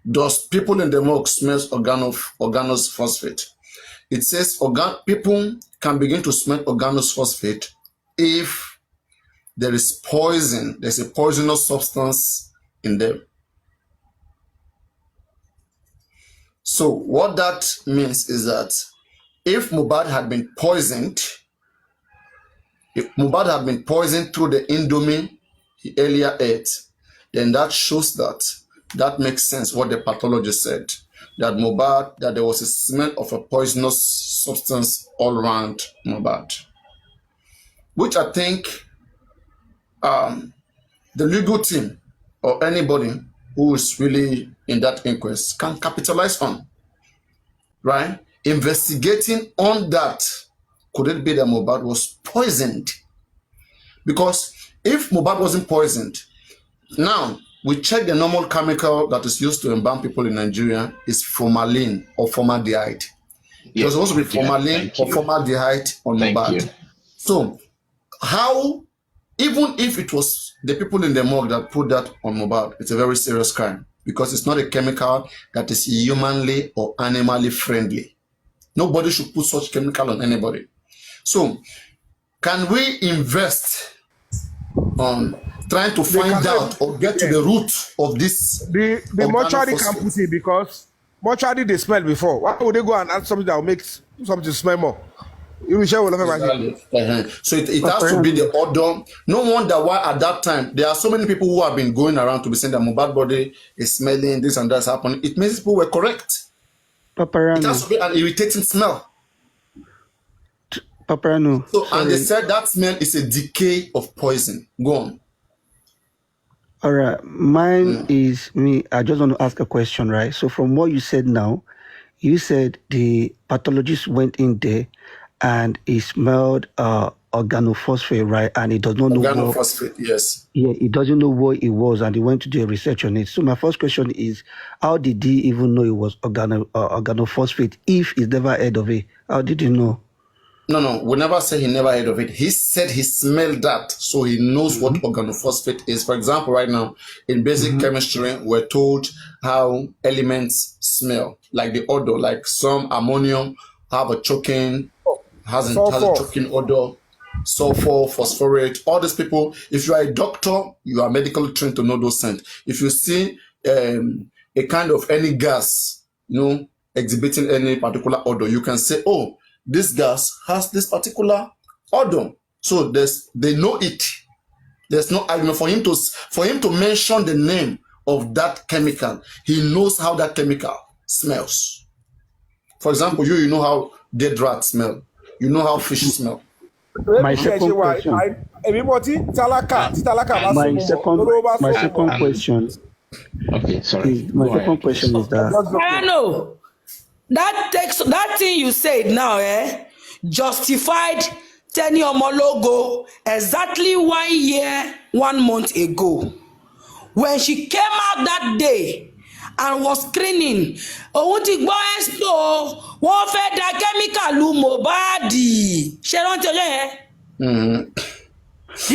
Does people in the morgue smell organophosphate? It says people can begin to smell organophosphate if there is poison, there's a poisonous substance in them. So what that means is that if Mohbad had been poisoned, through the indomie he earlier ate, then that shows that makes sense what the pathologist said, that there was a smell of a poisonous substance all around Mohbad, which I think the legal team or anybody who is really in that inquest can capitalize on, right? Investigating on that. Could it be that Mohbad was poisoned? Because if Mohbad wasn't poisoned, now we check the normal chemical that is used to embalm people in Nigeria is formalin or formaldehyde. There's supposed to be formalin or formaldehyde on Mohbad. So how, even if it was the people in the morgue that put that on Mohbad, it's a very serious crime because it's not a chemical that is humanly or animally friendly. Nobody should put such chemical on anybody. So can we invest on trying to find out or get to the root of this. The mortuary can't put it because mortuary they smell before. Why would they go and add something that will make something smell more? Exactly. So it has to be the odor. No wonder why at that time there are so many people who have been going around to be saying that Mohbad body is smelling, this and that's happening. It means people were correct. Paparano. It has to be an irritating smell. Paparano. So, and they said that smell is a decay of poison. Go on. All right. Mine is me. I just want to ask a question, right? So from what you said now, you said the pathologist went in there and he smelled organophosphate, right? And he does not know organophosphate, yes. Yeah, he doesn't know what it was, and he went to do a research on it. So my first question is, how did he even know it was organophosphate if he's never heard of it? How did he know? No, we never said he never heard of it. He said he smelled that, so he knows what organophosphate is. For example, right now, in basic chemistry, we're told how elements smell, like the odor, like some ammonium have a choking, has a choking odor, sulfur, phosphorate. All these people, if you are a doctor, you are medically trained to know those scents. If you see a kind of any gas, exhibiting any particular odor, you can say, oh, this gas has this particular odor. So they know it. There's no argument for him to mention the name of that chemical. He knows how that chemical smells. For example, you know how dead rats smell. You know how fish smell. My second question. Okay, sorry. My second question is that. I know. That thing you said now, justified Tenny Omologo exactly 1 year, 1 month ago. When she came out that day and was screening, òun ti gbọ́ expo, wọ́n fẹ́ da chemical lu Mohbad. Ṣé rántí ọjọ́ yẹn? Do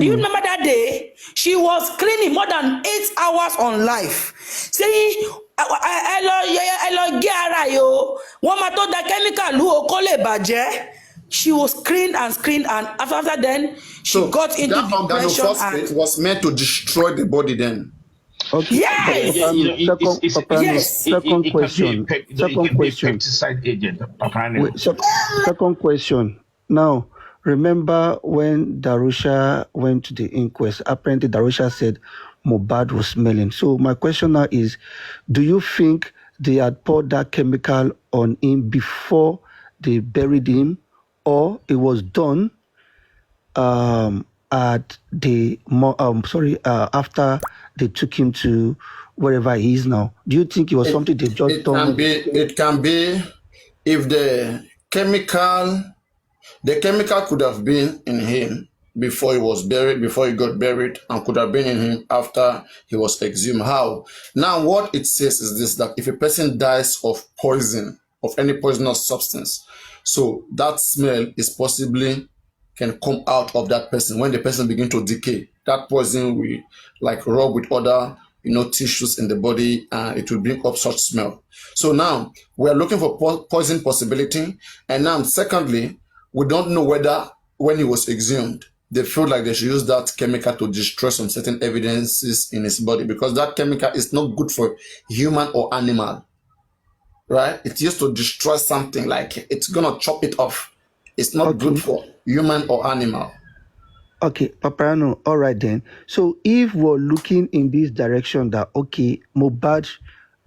you remember that day? She was screening more than 8 hours on live. Saying, ẹ lọ gé ara yìí o, wọ́n máa tó da chemical lu o kó lè bàjẹ́. She was screened, and after then, she got into depression. That organophosphate was meant to destroy the body then. Okay. Yes. Second question. Pesticide agent. Second question. Now, remember when Darusha went to the inquest? Apparently, Darusha said Mohbad was smelling. So my question now is, do you think they had poured that chemical on him before they buried him, or it was done at the after they took him to wherever he is now? Do you think it was something they just done? It can be if the chemical could have been in him before he was buried, before he got buried, and could have been in him after he was exhumed. How? Now, what it says is this, that if a person dies of poison, of any poisonous substance, so that smell is possibly can come out of that person when the person begins to decay. That poison will rub with other tissues in the body, and it will bring up such smell. So now we are looking for poison possibility, and now secondly, we don't know whether when he was exhumed they feel like they should use that chemical to destroy some certain evidences in his body, because that chemical is not good for human or animal. Right? It's used to destroy something, like it's gonna chop it off. It's not good for human or animal. Okay, Paparano, all right then. So if we're looking in this direction that, okay, Mohbad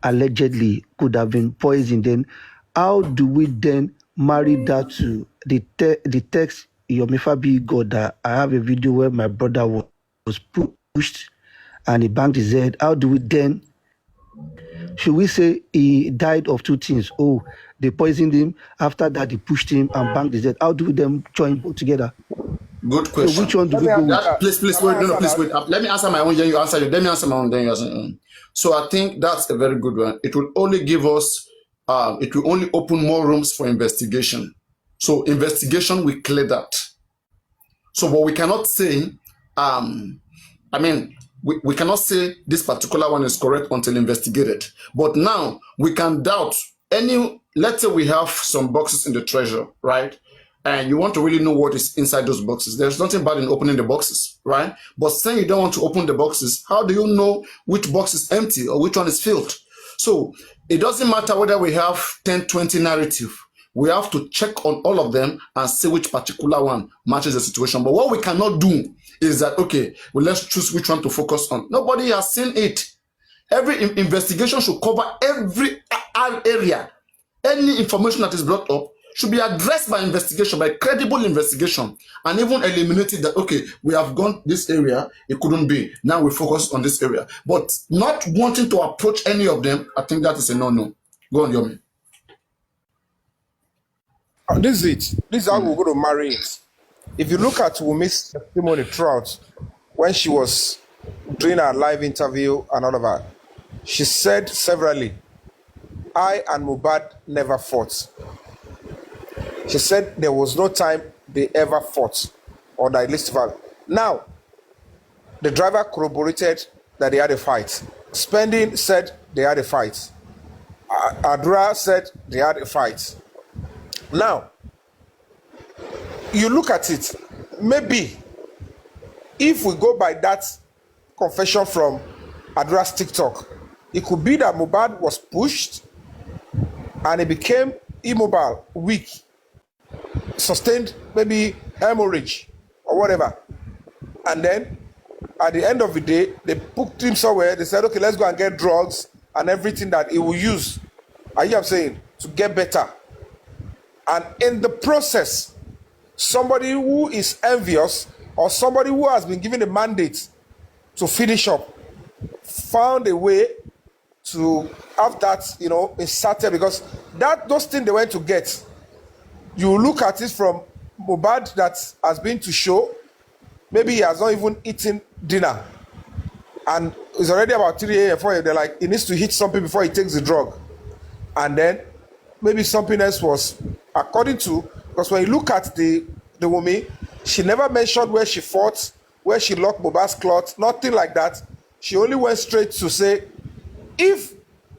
allegedly could have been poisoned, then how do we then marry that to the text Yomifabi got, that I have a video where my brother was pushed and he banged his head? How do we then, should we say he died of two things? Oh, they poisoned him, after that they pushed him and banged his head. How do we then join both together? Good question. So which one do we go with? Please wait. No, please wait. Let me answer my own, then you answer you. Let me answer my own, then you answer. So I think that's a very good one. It will only give us, it will only open more rooms for investigation. So investigation will clear that. So what we cannot say, we cannot say this particular one is correct until investigated. But now we can doubt let's say we have some boxes in the treasure, right? And you want to really know what is inside those boxes. There's nothing bad in opening the boxes, right? But saying you don't want to open the boxes, how do you know which box is empty or which one is filled? So it doesn't matter whether we have 10, 20 narrative. We have to check on all of them and see which particular one matches the situation. But what we cannot do is that, okay, well, let's choose which one to focus on. Nobody has seen it. Every investigation should cover every area. Any information that is brought up should be addressed by investigation, by credible investigation, and even eliminated that, okay, we have gone this area, it couldn't be. Now we focus on this area. But not wanting to approach any of them, I think that is a no-no. Go on, Yomi. This is it. This is how we're going to marry it. If you look at Wumi's testimony throughout, when she was doing her live interview and all of that, she said severally, I and Mohbad never fought. She said there was no time they ever fought, or that least of all. Now, the driver corroborated that they had a fight. Spending said they had a fight. Adura said they had a fight. Now, you look at it, maybe if we go by that confession from Adura's TikTok, it could be that Mohbad was pushed and he became immobile, weak, sustained maybe hemorrhage or whatever. And then at the end of the day, they put him somewhere. They said, okay, let's go and get drugs and everything that he will use, are you saying, to get better. And in the process, somebody who is envious or somebody who has been given a mandate to finish up found a way to have that, inserted, because those things they went to get, you look at it from Mohbad that has been to show, maybe he has not even eaten dinner. And it's already about 3 a.m. for him. They're like, he needs to hit something before he takes the drug. And then maybe something else was, according to, because when you look at the woman, she never mentioned where she fought, where she locked Mohbad's cloth, nothing like that. She only went straight to say, if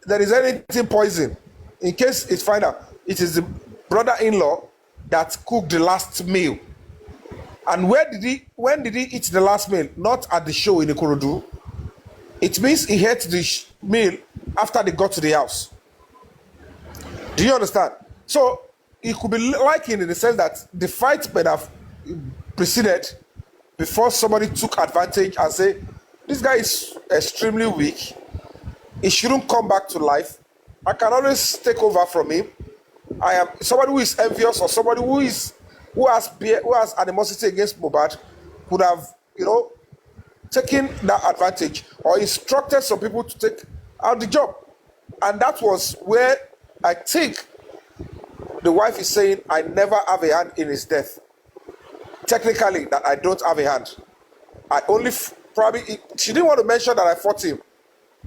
there is anything poison, in case it's found out, it is the brother-in-law that cooked the last meal. And when did he eat the last meal? Not at the show in Ikorodu. It means he ate the meal after they got to the house. Do you understand? So it could be likened in the sense that the fight might have preceded before somebody took advantage and say, this guy is extremely weak. He shouldn't come back to life. I can always take over from him. I am somebody who is envious or somebody who has animosity against Mohbad could have, taken that advantage or instructed some people to take out the job. And that was where I think the wife is saying, I never have a hand in his death. Technically, that I don't have a hand. I only she didn't want to mention that I fought him.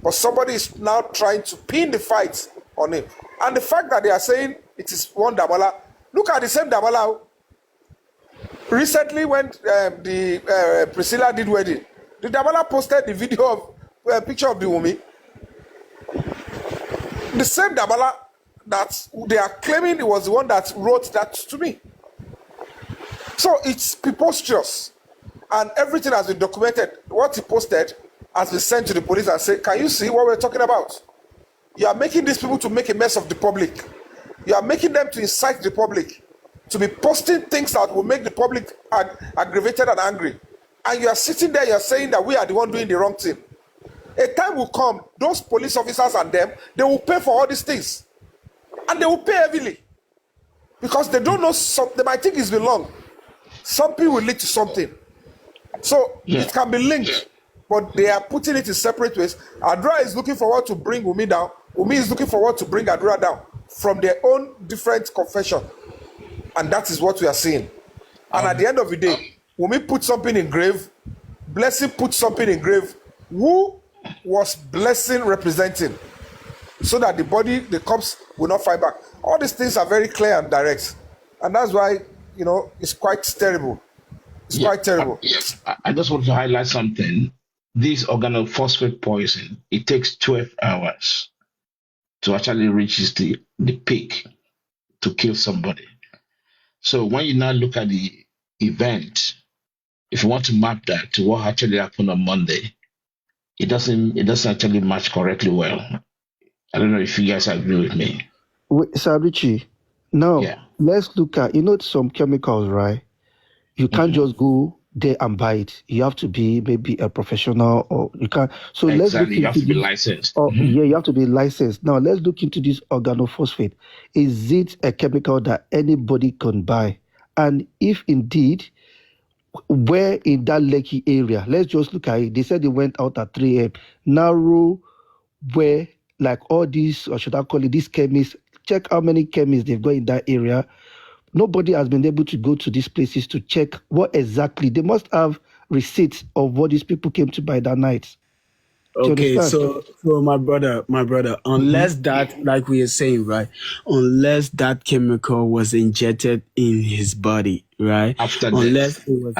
But somebody is now trying to pin the fight on him. And the fact that they are saying it is one Damola, look at the same Damola. Recently, when the Priscilla did wedding, the Damola posted the video of a picture of the woman. The same Damola that they are claiming it was the one that wrote that to me. So it's preposterous. And everything has been documented. What he posted has been sent to the police and said, can you see what we're talking about? You are making these people to make a mess of the public. You are making them to incite the public, to be posting things that will make the public aggravated and angry. And you are sitting there, you are saying that we are the one doing the wrong thing. A time will come, those police officers and them, they will pay for all these things. And they will pay heavily. Because they don't know, they might think it's been long. Something will lead to something. So it can be linked, but they are putting it in separate ways. Adura is looking forward to bring Wumi down. Wumi is looking forward to bring Adura down from their own different confession. And that is what we are seeing. And at the end of the day, Wumi put something in grave, Blessing put something in grave. Who was Blessing representing? So that the body, the corpse will not fight back. All these things are very clear and direct. And that's why, it's quite terrible. It's quite terrible. I just want to highlight something. This organophosphate poison, it takes 12 hours to actually reach the peak to kill somebody. So when you now look at the event, if you want to map that to what actually happened on Monday, it doesn't actually match correctly well. I don't know if you guys agree with me. Wait, Sir Richie, now let's look at, some chemicals, right? You can't just go there and buy it. You have to be maybe a professional, or you can't. So let's look Exactly, you have into to be this. licensed. Yeah, you have to be licensed. Now let's look into this organophosphate. Is it a chemical that anybody can buy? And if indeed, where in that Lekki area, let's just look at it. They said they went out at 3 a.m. Narrow, where like all these, or should I call it, these chemists, check how many chemists they've got in that area. Nobody has been able to go to these places to check what exactly. They must have receipts of what these people came to buy that night. Okay, so my brother, unless that, like we are saying, right, unless that chemical was injected in his body, right? After unless death. it was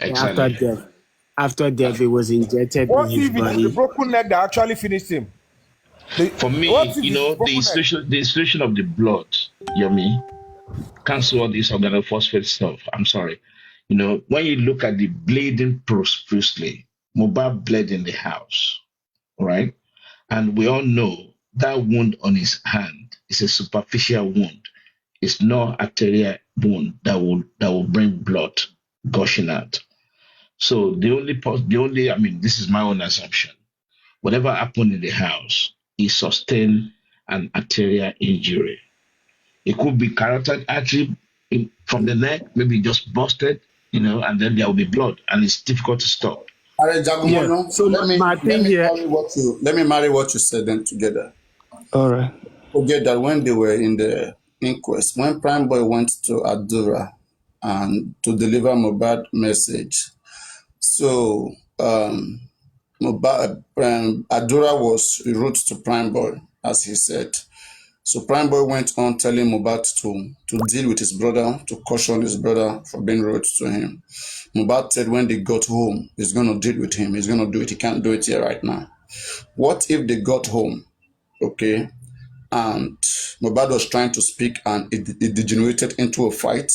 Exactly. after death, it was injected in his What if it is body. the broken neck that actually finished him? For me, the institution of the blood, Yomi, cancel all this organophosphate stuff. I'm sorry. When you look at the bleeding profusely, Mohbad bled in the house, right? And we all know that wound on his hand is a superficial wound. It's not arterial wound that will bring blood gushing out. So this is my own assumption. Whatever happened in the house, he sustained an arterial injury. It could be carotid artery from the neck, maybe just busted, and then there will be blood, and it's difficult to stop. So let me marry what you said then together. All right. Forget that when they were in the inquest, when Prime Boy went to Adura and to deliver Mohbad message, so Adura was rude to Prime Boy, as he said. So Prime Boy went on telling Mohbad to deal with his brother, to caution his brother for being rude to him. Mohbad said when they got home, he's going to deal with him. He's going to do it. He can't do it here right now. What if they got home, okay, and Mohbad was trying to speak and it degenerated into a fight?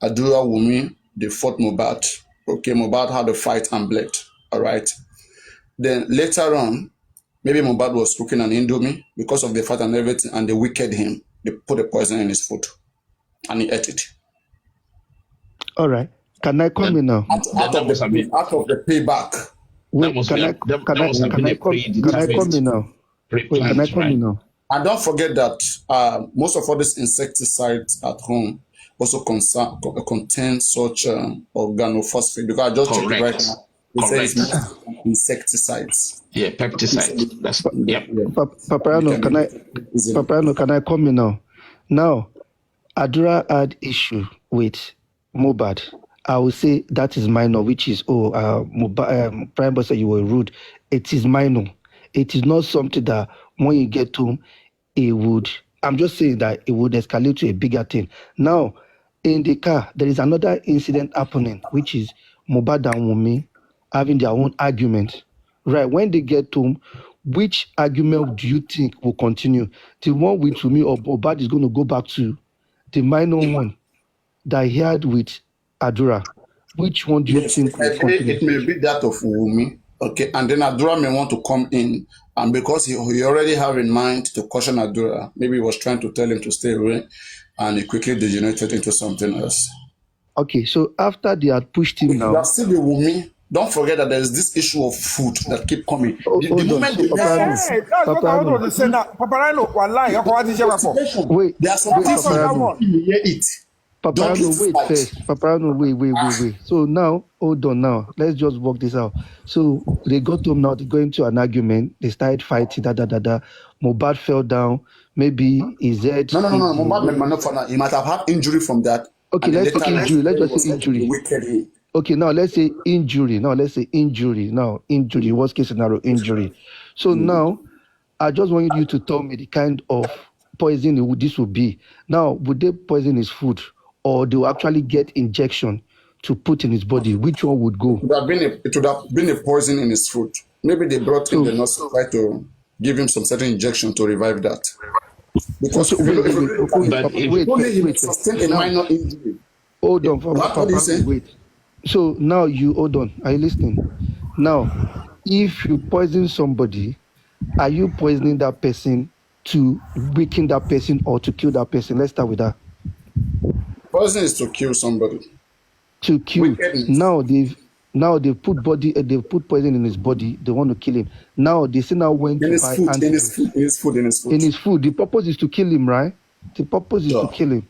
Adura, Wumi, they fought Mohbad. Okay, Mohbad had a fight and bled, all right? Then later on, maybe Mohbad was cooking an indomie because of the fat and everything, and they wicked him. They put a poison in his food, and he ate it. All right. Can I come in now? Out of the payback. Wait, can I come in now? Wait, can I come in now? And don't forget that most of all these insecticides at home also contain such organophosphate, because I just checked it right now. It says insecticides. Yeah, pesticides. That's Paparano, can I come in now? Now, Adura had issue with Mohbad. I will say that is minor, which is Prime Boy said you were rude. It is minor. It is not something that when you get home, it would. I'm just saying that it would escalate to a bigger thing. Now, in the car, there is another incident happening, which is Mohbad and Wunmi having their own argument. Right, when they get home, which argument do you think will continue? The one with Wunmi or Mohbad is going to go back to the minor one that he had with Adura? Which one do you think will continue? It may be that of Wunmi, okay, and then Adura may want to come in, and because he already have in mind to caution Adura, maybe he was trying to tell him to stay away, and he quickly degenerated into something else. Okay, so after they had pushed him now, that's still the Wunmi. Don't forget that there is this issue of food that keep coming. Wait, Paparano, wait. So now, hold on now. Let's just work this out. So they got home now, they go into an argument, they started fighting, Mohbad fell down, maybe his head. No, Mohbad, he might have had injury from that. Okay, let's say injury. Let's just say injury. Okay, now let's say injury. Injury. Worst case scenario, injury. So now, I just want you to tell me the kind of poison this would be. Now, would they poison his food, or they will actually get injection to put in his body? Which one would go? It would have been a poison in his food. Maybe they brought in the nurse to try to give him some certain injection to revive that. Because wait. sustained a minor injury. Hold on, wait. So now you hold on. Are you listening? Now, if you poison somebody, are you poisoning that person to weaken that person or to kill that person? Let's start with that. Poison is to kill somebody. To kill. Wickedness. Now they've put poison in his body. They want to kill him. Now they say now when to buy antidote. In his food. The purpose is to kill him, right? The purpose is to kill him.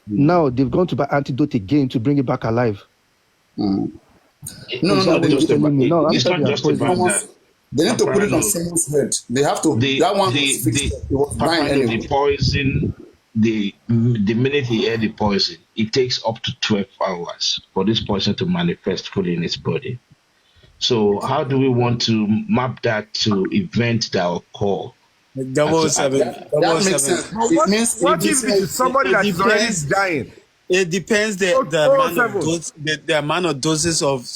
Now they've gone to buy antidote again to bring it back alive. No, it's not just about that. They need to put it on someone's head. They have to. That one was fixed. It was dying anyway. The poison, the minute he had the poison, it takes up to 12 hours for this poison to manifest fully in his body. So how do we want to map that to events that occur? 007. That makes sense. It means what if it is somebody that is already dying? It depends the amount of doses of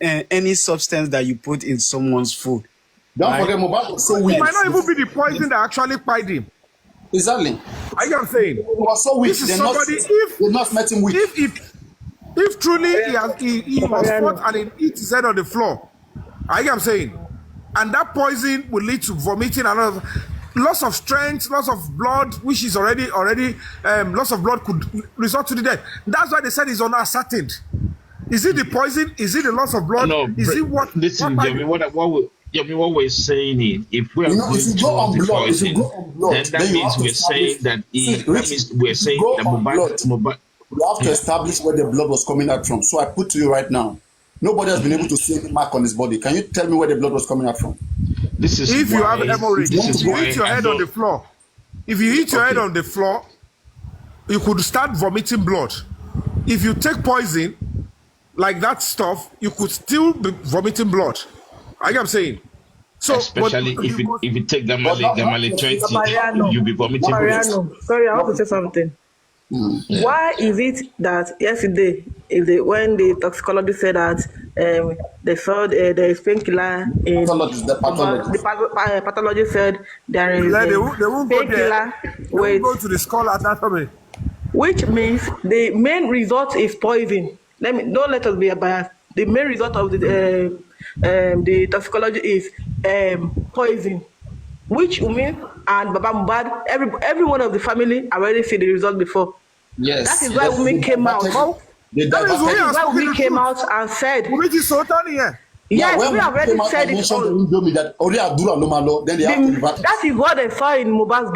any substance that you put in someone's food. Don't forget Mohbad was so weak. It might not even be the poison that actually killed him. Exactly. I am saying. He was so weak. This is somebody. They've not met him weak. If truly he was fought and he hit his head on the floor, I am saying, and that poison will lead to vomiting and loss of strength, loss of blood, which is already loss of blood could result to the death. That's why they said it's unascertained. Is it the poison? Is it the loss of blood? No, is it what? Listen, what we're saying is, if we are going to the poison, then that means we're saying that Mohbad. We have to establish where the blood was coming out from. So I put to you right now, nobody has been able to see any mark on his body. Can you tell me where the blood was coming out from? If you have hemorrhage, if you hit your head on the floor, you could start vomiting blood. If you take poison, like that stuff, you could still be vomiting blood. I am saying. So, especially if you take Gamale 20, you'll be vomiting blood. Sorry, I want to say something. Yeah. Why is it that yesterday, when the toxicologist said that they found there is painkiller in the pathologist said there is painkiller. They won't go to the skull anatomy. Which means the main result is poison. Don't let us be biased. The main result of the toxicology is poison. Which means, and Baba Mohbad, every one of the family already see the result before. Yes. That is why women came out. That is why women came out and said. Yes, we have already said it all. That is what they saw in Mohbad's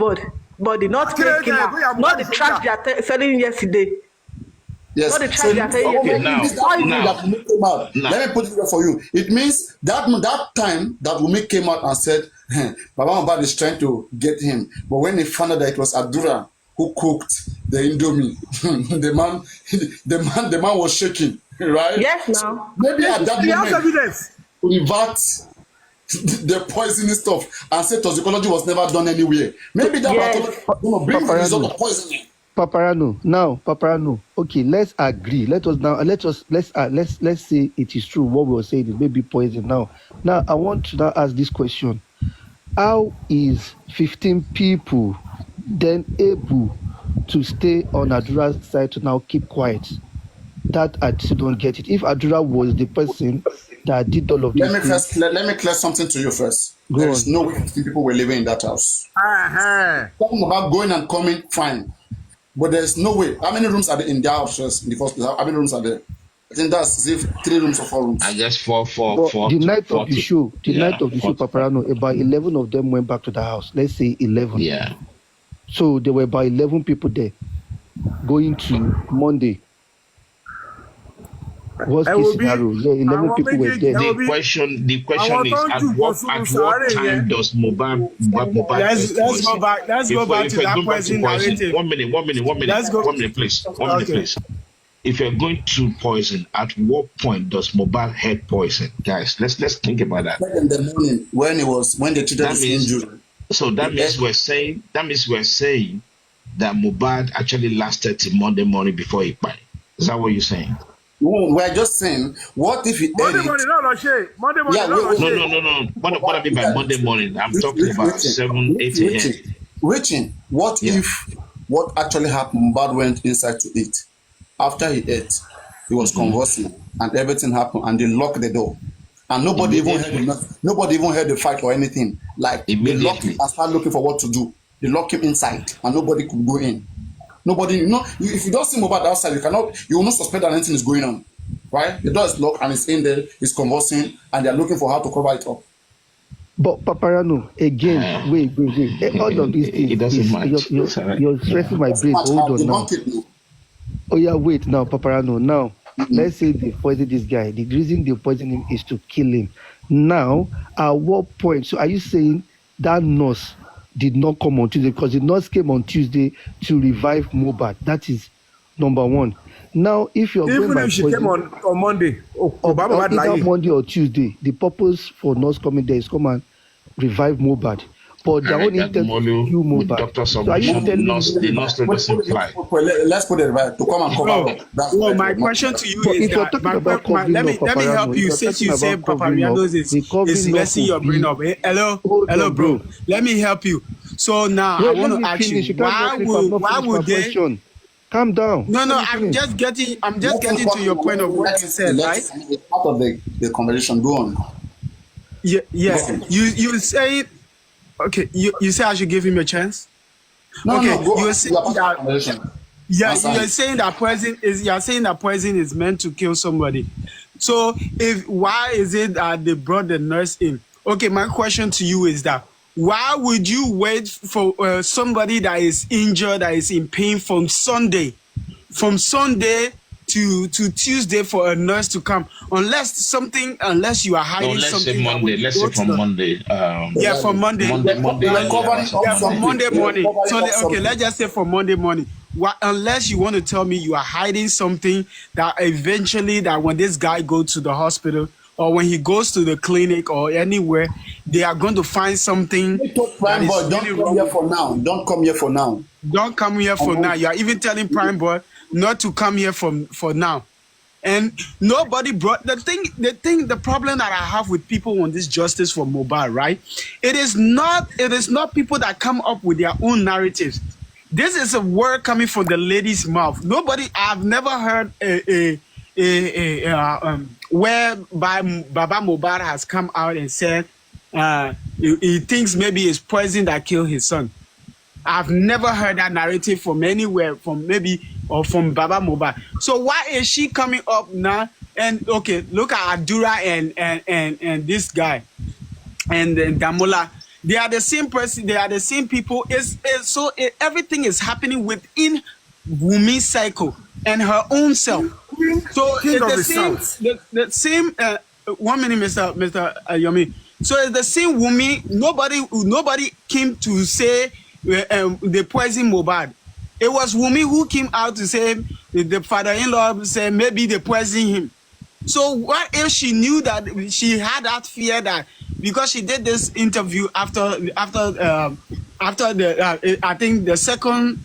body, not painkiller, not the trash they are selling yesterday. Yes. Not the trash they are selling yesterday. Let me put it there for you. It means that time that Wunmi came out and said, Baba Mohbad is trying to get him. But when they found out that it was Adura who cooked the Indomie, the man was shaking, right? Yes, now. Maybe at that moment, revert the poisoning stuff and say toxicology was never done anywhere. Maybe that will bring the result of poisoning. Paparano. Okay, let's agree. Let's say it is true. What we were saying is maybe poison. Now, I want to now ask this question: how is 15 people then able to stay on Adura's side to now keep quiet? That I still don't get it. If Adura was the person that did all of this, let me clear something to you first. There is no way 15 people were living in that house. Talking about going and coming, fine. But there's no way. How many rooms are there in their houses in the first place? How many rooms are there? I think that's 3 rooms or 4 rooms. I guess four. The night of the show, Paparano, about 11 of them went back to the house. Let's say 11. Yeah. So there were about 11 people there going to Monday. Worst case scenario, 11 people were there. The question is, at what time does Mohbad? Let's go back to that poison narrative. 1 minute, please. If you're going to poison, at what point does Mohbad had poison? Guys, let's think about that. In the morning, when they treated his injury. So that means we're saying that Mohbad actually lasted till Monday morning before he died. Is that what you're saying? We're just saying, what if it Monday morning? No. What I mean by Monday morning, I'm talking about 7, 8 a.m. Riching, what if what actually happened, Mohbad went inside to eat? After he ate, he was conversing, and everything happened, and they locked the door. And nobody even heard the fight or anything. Like, they locked him and started looking for what to do. They locked him inside, and nobody could go in. Nobody, if you don't see Mohbad outside, you will not suspect that anything is going on, right? The door is locked, and he's in there, he's conversing, and they're looking for how to cover it up. But Paparano, again, wait. All of these things, you're stressing my brain. Hold on now. Oh yeah, wait now, Paparano. Now, let's say they poison this guy. The reason they poison him is to kill him. Now, at what point? So are you saying that nurse did not come on Tuesday? Because the nurse came on Tuesday to revive Mohbad. That is number one. Now, if you're even if she came on Monday, either Monday or Tuesday, the purpose for nurse coming there is come and revive Mohbad. But the only intent is you Mohbad. So are you telling me? Let's put it right to come and cover up. Well, my question to you is that let me help you. Since you say Paparianos is messing your brain up. Hello, bro. Let me help you. So now I want to ask you, why would they? Calm down. No, I'm just getting to your point of what you said, right? It's part of the conversation. Go on. Yeah. You say, okay. You say I should give him a chance. No. You're saying that. Yeah, you're saying that poison is meant to kill somebody. So why is it that they brought the nurse in? Okay, my question to you is that, why would you wait for somebody that is injured, that is in pain from Sunday to Tuesday for a nurse to come? Unless you are hiding something. Let's say from Monday. From Monday. From Monday morning. So let's just say from Monday morning. Unless you want to tell me you are hiding something that eventually, that when this guy goes to the hospital, or when he goes to the clinic or anywhere, they are going to find something. Prime Boy, don't come here for now. Don't come here for now. You are even telling Prime Boy not to come here for now. And nobody brought the problem that I have with people on this justice for Mohbad, right? It is not people that come up with their own narratives. This is a word coming from the lady's mouth. I've never heard whereby Baba Mohbad has come out and said he thinks maybe it's poison that killed his son. I've never heard that narrative from anywhere, from Baba Mohbad. So why is she coming up now? And okay, look at Adura and this guy and Damola. They are the same person. They are the same people. Everything is happening within Wumi's cycle and her own self. So it's the same. 1 minute, Mr. Yomi. So it's the same Wumi. Nobody came to say they poison Mohbad. It was Wumi who came out to say the father-in-law said maybe they poison him. So what if she knew that she had that fear that because she did this interview after the I think the second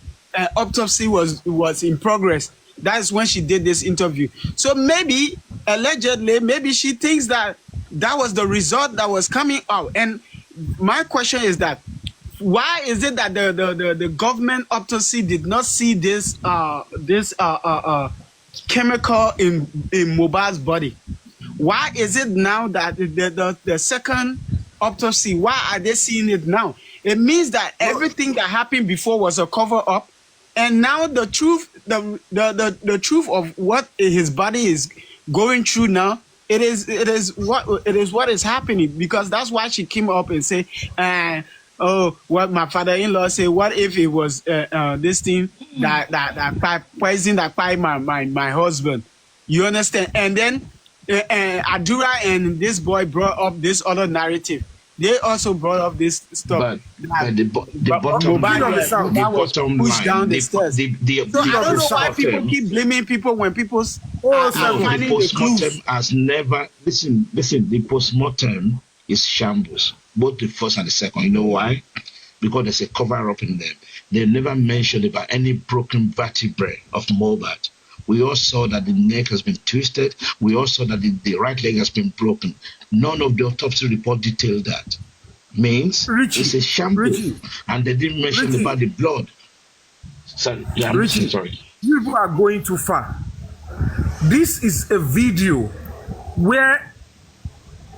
autopsy was in progress. That's when she did this interview. So maybe allegedly, maybe she thinks that was the result that was coming out. And my question is that, why is it that the government autopsy did not see this chemical in Mohbad's body? Why is it now that the second autopsy, why are they seeing it now? It means that everything that happened before was a cover up, and now the truth of what his body is going through now, it is what is happening, because that's why she came up and say, what my father-in-law said, what if it was this thing that poison that fired my husband? You understand? And then Adura and this boy brought up this other narrative. They also brought up this stuff. But the bottom line, down the stairs. So I don't know why people keep blaming people when people are finding the clues. Has never listen. The postmortem is shambles, both the first and the second. You know why? Because there's a cover up in them. They never mentioned about any broken vertebrae of Mohbad. We all saw that the neck has been twisted. We all saw that the right leg has been broken. None of the autopsy report detailed that. Means it's a shambles. And they didn't mention about the blood. Sorry. People are going too far. This is a video where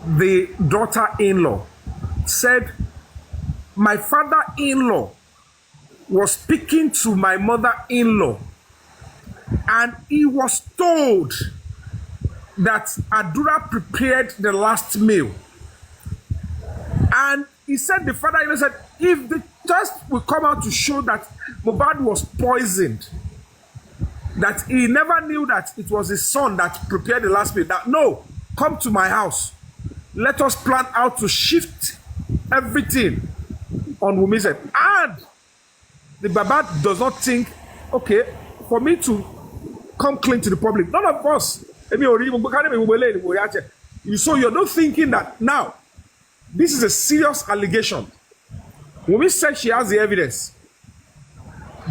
the daughter-in-law said, my father-in-law was speaking to my mother-in-law, and he was told that Adura prepared the last meal. And he said, the father-in-law said, if the test will come out to show that Mohbad was poisoned, that he never knew that it was his son that prepared the last meal, that no, come to my house. Let us plan out to shift everything on Wumi's head. And the Baba does not think, okay, for me to come clean to the public. None of us. So you're not thinking that now, this is a serious allegation. Wumi said she has the evidence.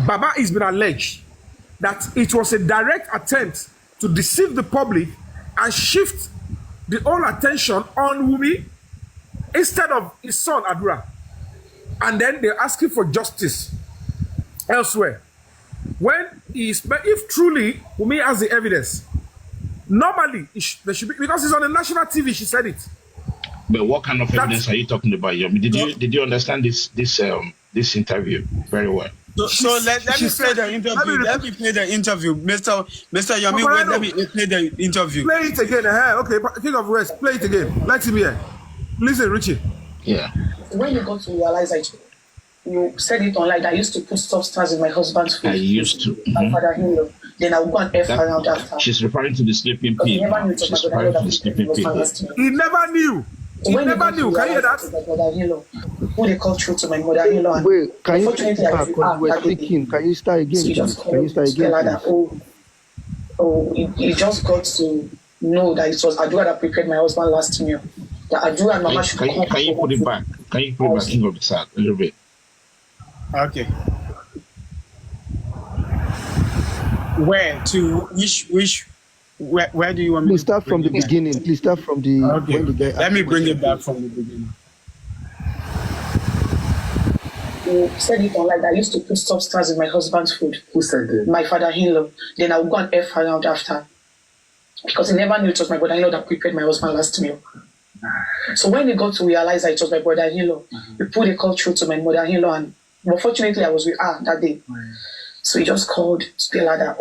Baba is been alleged that it was a direct attempt to deceive the public and shift the whole attention on Wumi instead of his son Adura. And then they're asking for justice elsewhere. When if truly Wumi has the evidence, normally there should be, because it's on the national TV, she said it. But what kind of evidence are you talking about, Yomi? Did you understand this interview very well? So let me play the interview. Let me play the interview, Mr. Yomi. Let me play the interview. Play it again. Okay, King of West, play it again. Let him hear. Listen, Richie. Yeah. When you got to realize that you said it online, I used to put substance in my husband's food. I used to. My father-in-law. Then I would go and F around after. She's referring to the sleeping pill. He never knew. He never knew. He never knew. Can you hear that? Who they call through to my mother-in-law. Wait, can you Can you start again? Can you start again? He just got to know that it was Adura that prepared my husband last meal. That Adura and Mama should come. Can you put it back? Can you put it back, King of the South, a little bit? Okay. Where to where do you want me to start from the beginning? Please start from the. Okay. Let me bring it back from the beginning. You said it online that I used to put substance in my husband's food. Who said that? My father-in-law. Then I would go and F around after. Because he never knew it was my brother-in-law that prepared my husband last meal. So when he got to realize that it was my brother-in-law, he put a call through to my mother-in-law, and unfortunately I was with her that day. So he just called to tell her that,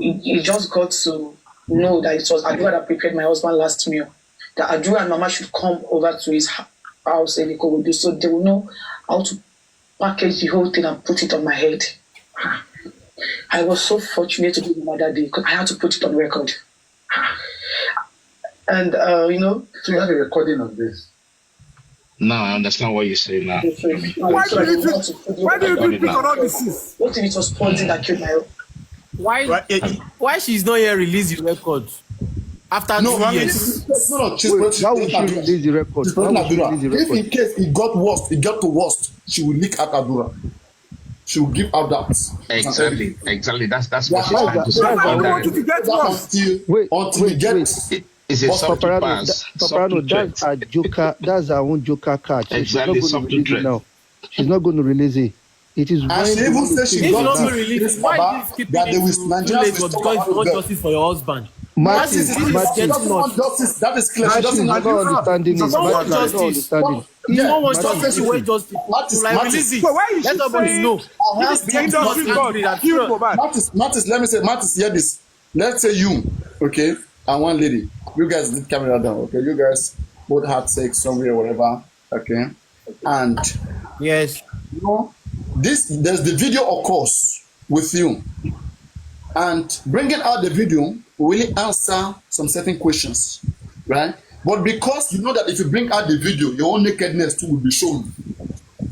he just got to know that it was Adura that prepared my husband last meal. That Adura and Mama should come over to his house and they could do so they will know how to package the whole thing and put it on my head. I was so fortunate to be with that day because I had to put it on record. And so you have a recording of this. Now I understand what you say now. Why do you think all this is? What if it was poison that killed my Why she's not here release the record? After 2 years. Why would she release the record? If in case it got to worst, she will leak out Adura. She will give out that. Exactly. That's what she's trying to say. I want you to get worse. Until we get it's a subject pass. Paparano, that's a joker. That's our own joker card. So exactly, she's not going to release it now. She's not going to release it. It is and she even said she got not release. Why keep it too late? Because you want justice for your husband. That is clear. She doesn't not understanding it. You don't want justice. You don't want justice. You want justice. Like release it. Let nobody know. Martis, let me say, Martis, hear this. Let's say you, okay, and one lady. You guys did camera down, okay? You guys both had sex somewhere, whatever, okay? And yes, there's the video occurs with you, and bringing out the video will really answer some certain questions, right? But because you know that if you bring out the video, your own nakedness too will be shown.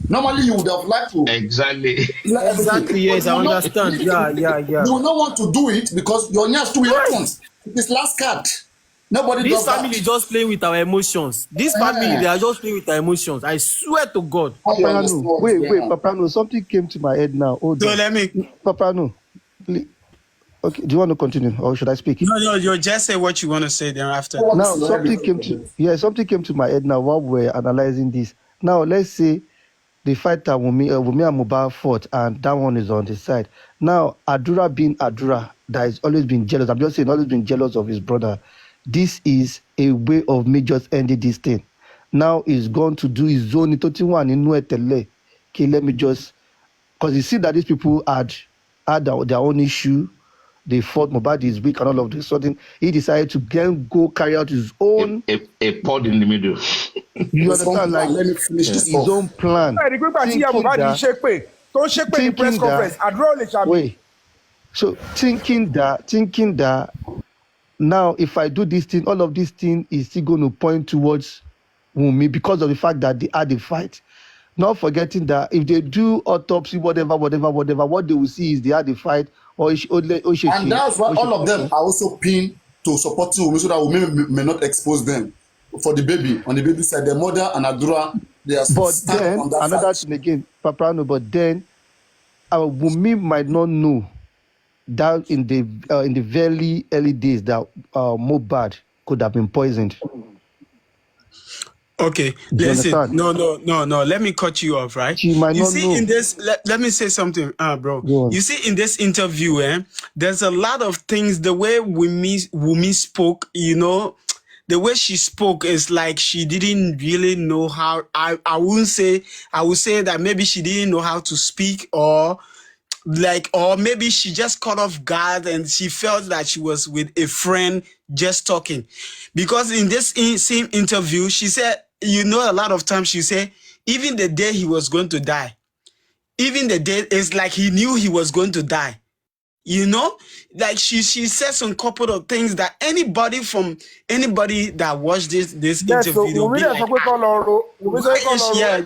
Normally, you would have liked to exactly. Yes, I understand. Yeah. You will not want to do it because your nails too open. This last card. Nobody this does that. family just playing with our emotions. This family, they are just playing with our emotions. I swear to God. Paparano, wait, Paparano, something came to my head now. So let me. Paparano, please. Okay, do you want to continue or should I speak? No, you just say what you want to say then after. Now something came to my head now while we're analyzing this. Now let's say the fight that Wunmi and Mohbad fought, and that one is on the side. Now, Adura being Adura, that has always been jealous. I'm just saying, always been jealous of his brother. This is a way of me just ending this thing. Now he's going to do his own. Okay, let me just, because you see that these people had their own issue. They fought, Mohbad is weak and all of this. Sudden, he decided to go carry out his own. A pod in the middle. You understand? Like, let me finish this his own plan. Wait. So thinking that now if I do this thing, all of this thing is still going to point towards Wunmi because of the fact that they had a fight. Not forgetting that if they do autopsy, whatever, what they will see is they had a fight. And that's why all of them are also pinned to supporting Wunmi so that Wunmi may not expose them. For the baby, on the baby side, their mother and Adura, they are standing on that another side. thing again, Paparano, but then Wunmi might not know that in the very early days that Mohbad could have been poisoned. Okay, listen. No. Let me cut you off, right? She might you not see, know. in this, let me say something, bro. You see, in this interview, there's a lot of things. The way Wunmi spoke, the way she spoke is like she didn't really know how. I would say that maybe she didn't know how to speak, or maybe she just caught off guard and she felt that she was with a friend just talking. Because in this same interview, she said, a lot of times she said, even the day he was going to die, even the day, it's like he knew he was going to die. Like she said some couple of things that anybody that watched this interview, they'll be like,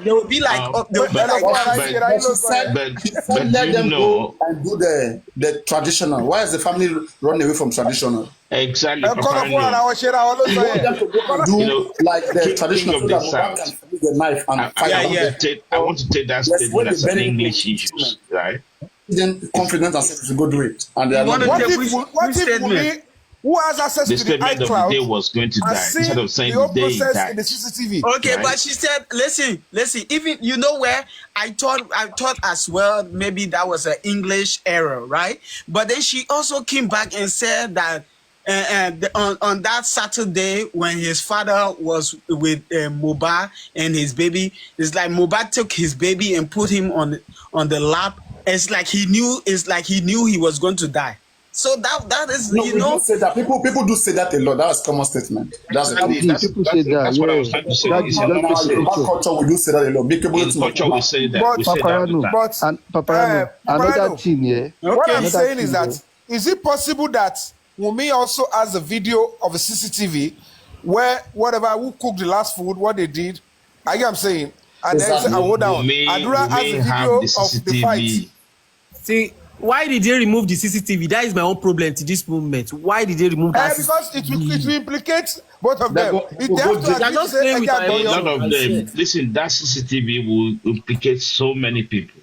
they'll be like, but let them go and do the traditional. Why is the family run away from traditional? Exactly. You want them to go and do like the traditional so that Mohbad can use the knife and fight. I want to take that statement as an English issue, right? Then confident and say to go do it. And they are not what if Wunmi, who has access to the iCloud, the day was going to die instead of saying the whole the day he process died. in the CCTV? Okay, right? But she said, listen, even where I thought as well maybe that was an English error, right? But then she also came back and said that on that Saturday when his father was with Mohbad and his baby, it's like Mohbad took his baby and put him on the lap. It's like he knew he was going to die. So that is people say that. People do say that a lot. That's a common statement. That's what I was trying to say. In our culture, we do say that a lot. Big people we say that. Paparano, another thing here. What I'm saying is that is it possible that Wunmi also has a video of a CCTV where who cooked the last food, what they did? I get what I'm saying. And then say, hold down. Adura has a video of the fight. See, why did they remove the CCTV? That is my own problem to this moment. Why did they remove that? Because it will implicate both of them. A lot of them. Listen, that CCTV will implicate so many people.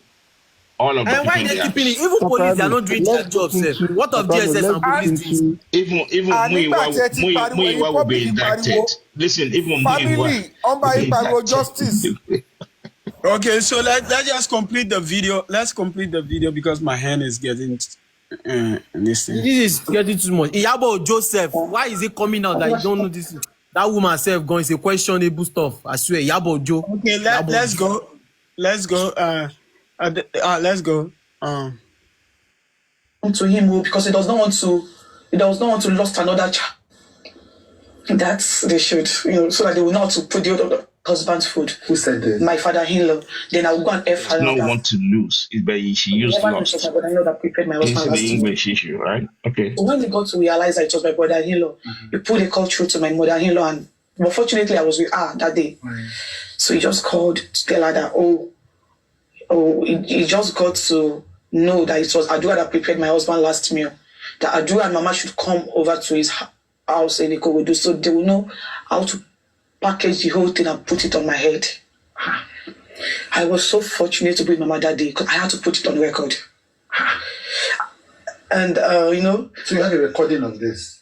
All of them. And why are they keeping it? Even police, they are not doing their job, sir. What of DSS and police? Even Muiwa will be indicted. Listen, even Muiwa. Justice. Okay, so let's just complete the video. Let's complete the video because my hand is getting this thing. This is getting too much. Iyabo Joseph, why is it coming out that you don't know this? That woman self going say questionable stuff. I swear, Iyabo Joe. Okay, let's go. Let's go. Let's go. To him because he does not want to lose another child. That's they should, so that they will not to put the other husband's food. Who said this? My father-in-law. Then I will go and F her. Not want to lose, but she used lost. But I know that prepared my husband last the English issue, right? Okay. So when they got to realize that it was my brother-in-law, he pulled a call through to my mother-in-law, and unfortunately I was with her that day. So he just called to tell her that he just got to know that it was Adura that prepared my husband last meal. That Adura and Mama should come over to his house in Ikorodu, so they will know how to package the whole thing and put it on my head. I was so fortunate to be with Mama that day because I had to put it on record. And So you had a recording of this?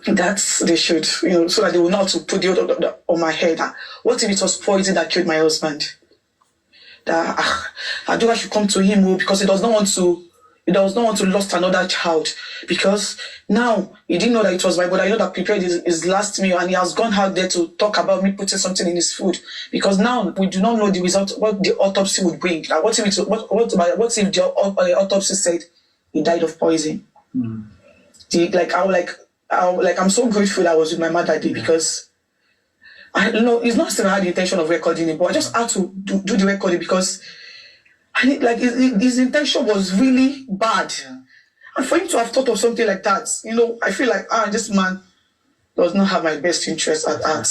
They should, so that they will know how to put the other on my head. What if it was poison that killed my husband? that Adura should come to him because he does not want to lose another child, because now he didn't know that it was my brother. I know that prepared his last meal, and he has gone out there to talk about me putting something in his food, because now we do not know the result, what the autopsy would bring. Like what if the autopsy said he died of poison? I'm so grateful that I was with my mother that day, because I know it's not still I had the intention of recording it, but I just had to do the recording because his intention was really bad. Yeah. And for him to have thought of something like that, I feel like this man does not have my best interest at heart.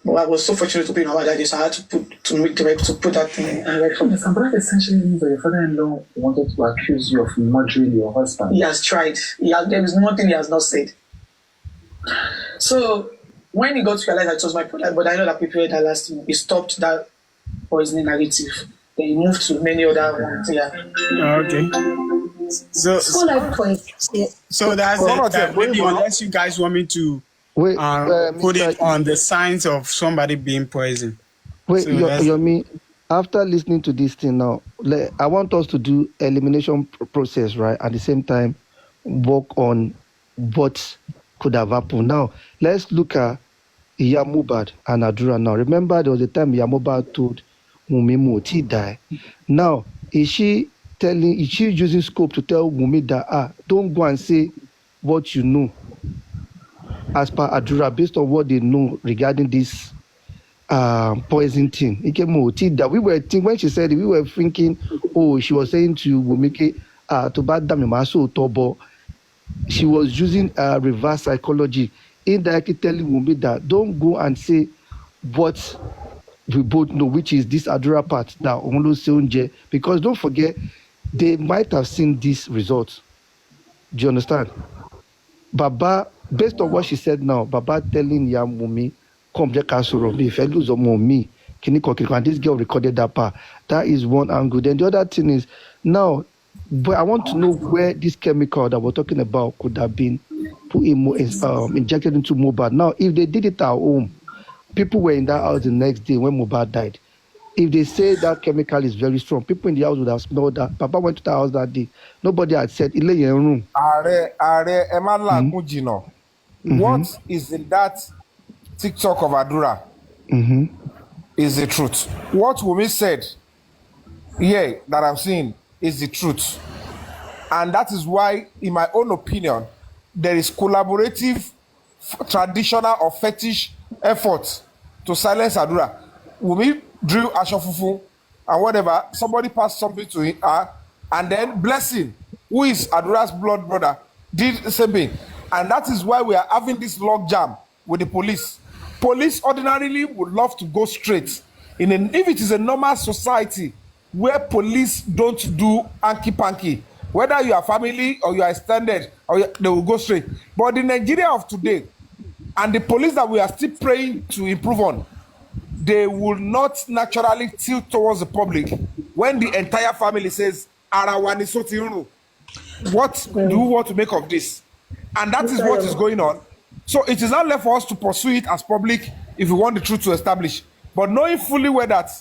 But I was so fortunate to be in our daddy, so I had to put that thing in record. Yes, but that essentially means that your father-in-law wanted to accuse you of murdering your husband. He has tried. There is nothing he has not said. So when he got to realize that it was my brother, but I know that prepared that last time, he stopped that poisoning narrative. Then he moved to many other ones. Yeah. Okay. So that's it. Maybe unless you guys want me to put it on the signs of somebody being poisoned. Wait, so Yomi, after listening to this thing now, I want us to do elimination process, right? At the same time, work on what could have happened. Now, let's look at Mohbad and Adura now. Remember, there was a time Mohbad told Wunmi Moti die. Now, is she using scope to tell Wunmi that don't go and say what you know as per Adura based on what they know regarding this poison thing? That we were thinking, when she said it, we were thinking, she was saying to Wunmi to bad damn maso tobo. She was using reverse psychology, indirectly telling Wunmi that don't go and say what we both know, which is this Adura part that Onlo Seunje, because don't forget, they might have seen this result. Do you understand? Baba, based on what she said now, Baba telling Wunmi, come check us around me, if I lose me, and this girl recorded that part. That is one angle. Then the other thing is, now, but I want to know where this chemical that we're talking about could have been injected into Mohbad. Now, if they did it at home, people were in that house the next day when Mohbad died. If they say that chemical is very strong, people in the house would have smelled that. Papa went to the house that day. Nobody had said, Ile yen room. What is in that TikTok of Adura is the truth. What Wunmi said here that I'm seeing is the truth. And that is why, in my own opinion, there is collaborative, traditional or fetish effort to silence Adura. Wunmi drew Ashofufu and whatever, somebody passed something to her, and then Blessing, who is Adura's blood brother, did the same thing. And that is why we are having this log jam with the police. Police ordinarily would love to go straight. If it is a normal society where police don't do hanky-panky, whether you are family or you are extended, they will go straight. But the Nigeria of today, and the police that we are still praying to improve on, they will not naturally tilt towards the public when the entire family says, what do you want to make of this? And that is what is going on. So it is not left for us to pursue it as public if we want the truth to establish. But knowing fully well that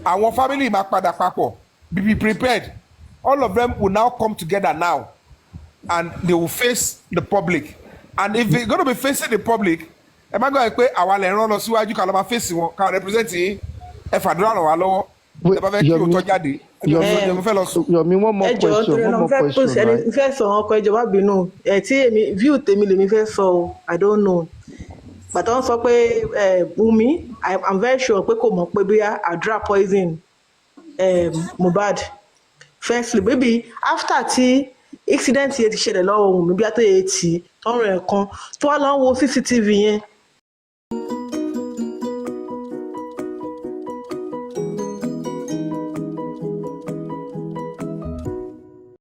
our family, be prepared. All of them will now come together now and they will face the public. And if they're going to be facing the public, am I going to say, I want to see you can face you, can represent you, if I don't know, Yomi, one more question, right? First view I don't know. But also Wunmi, I'm very sure Adura poison Mohbad. Firstly, maybe after the incident here, maybe after 80, CCTV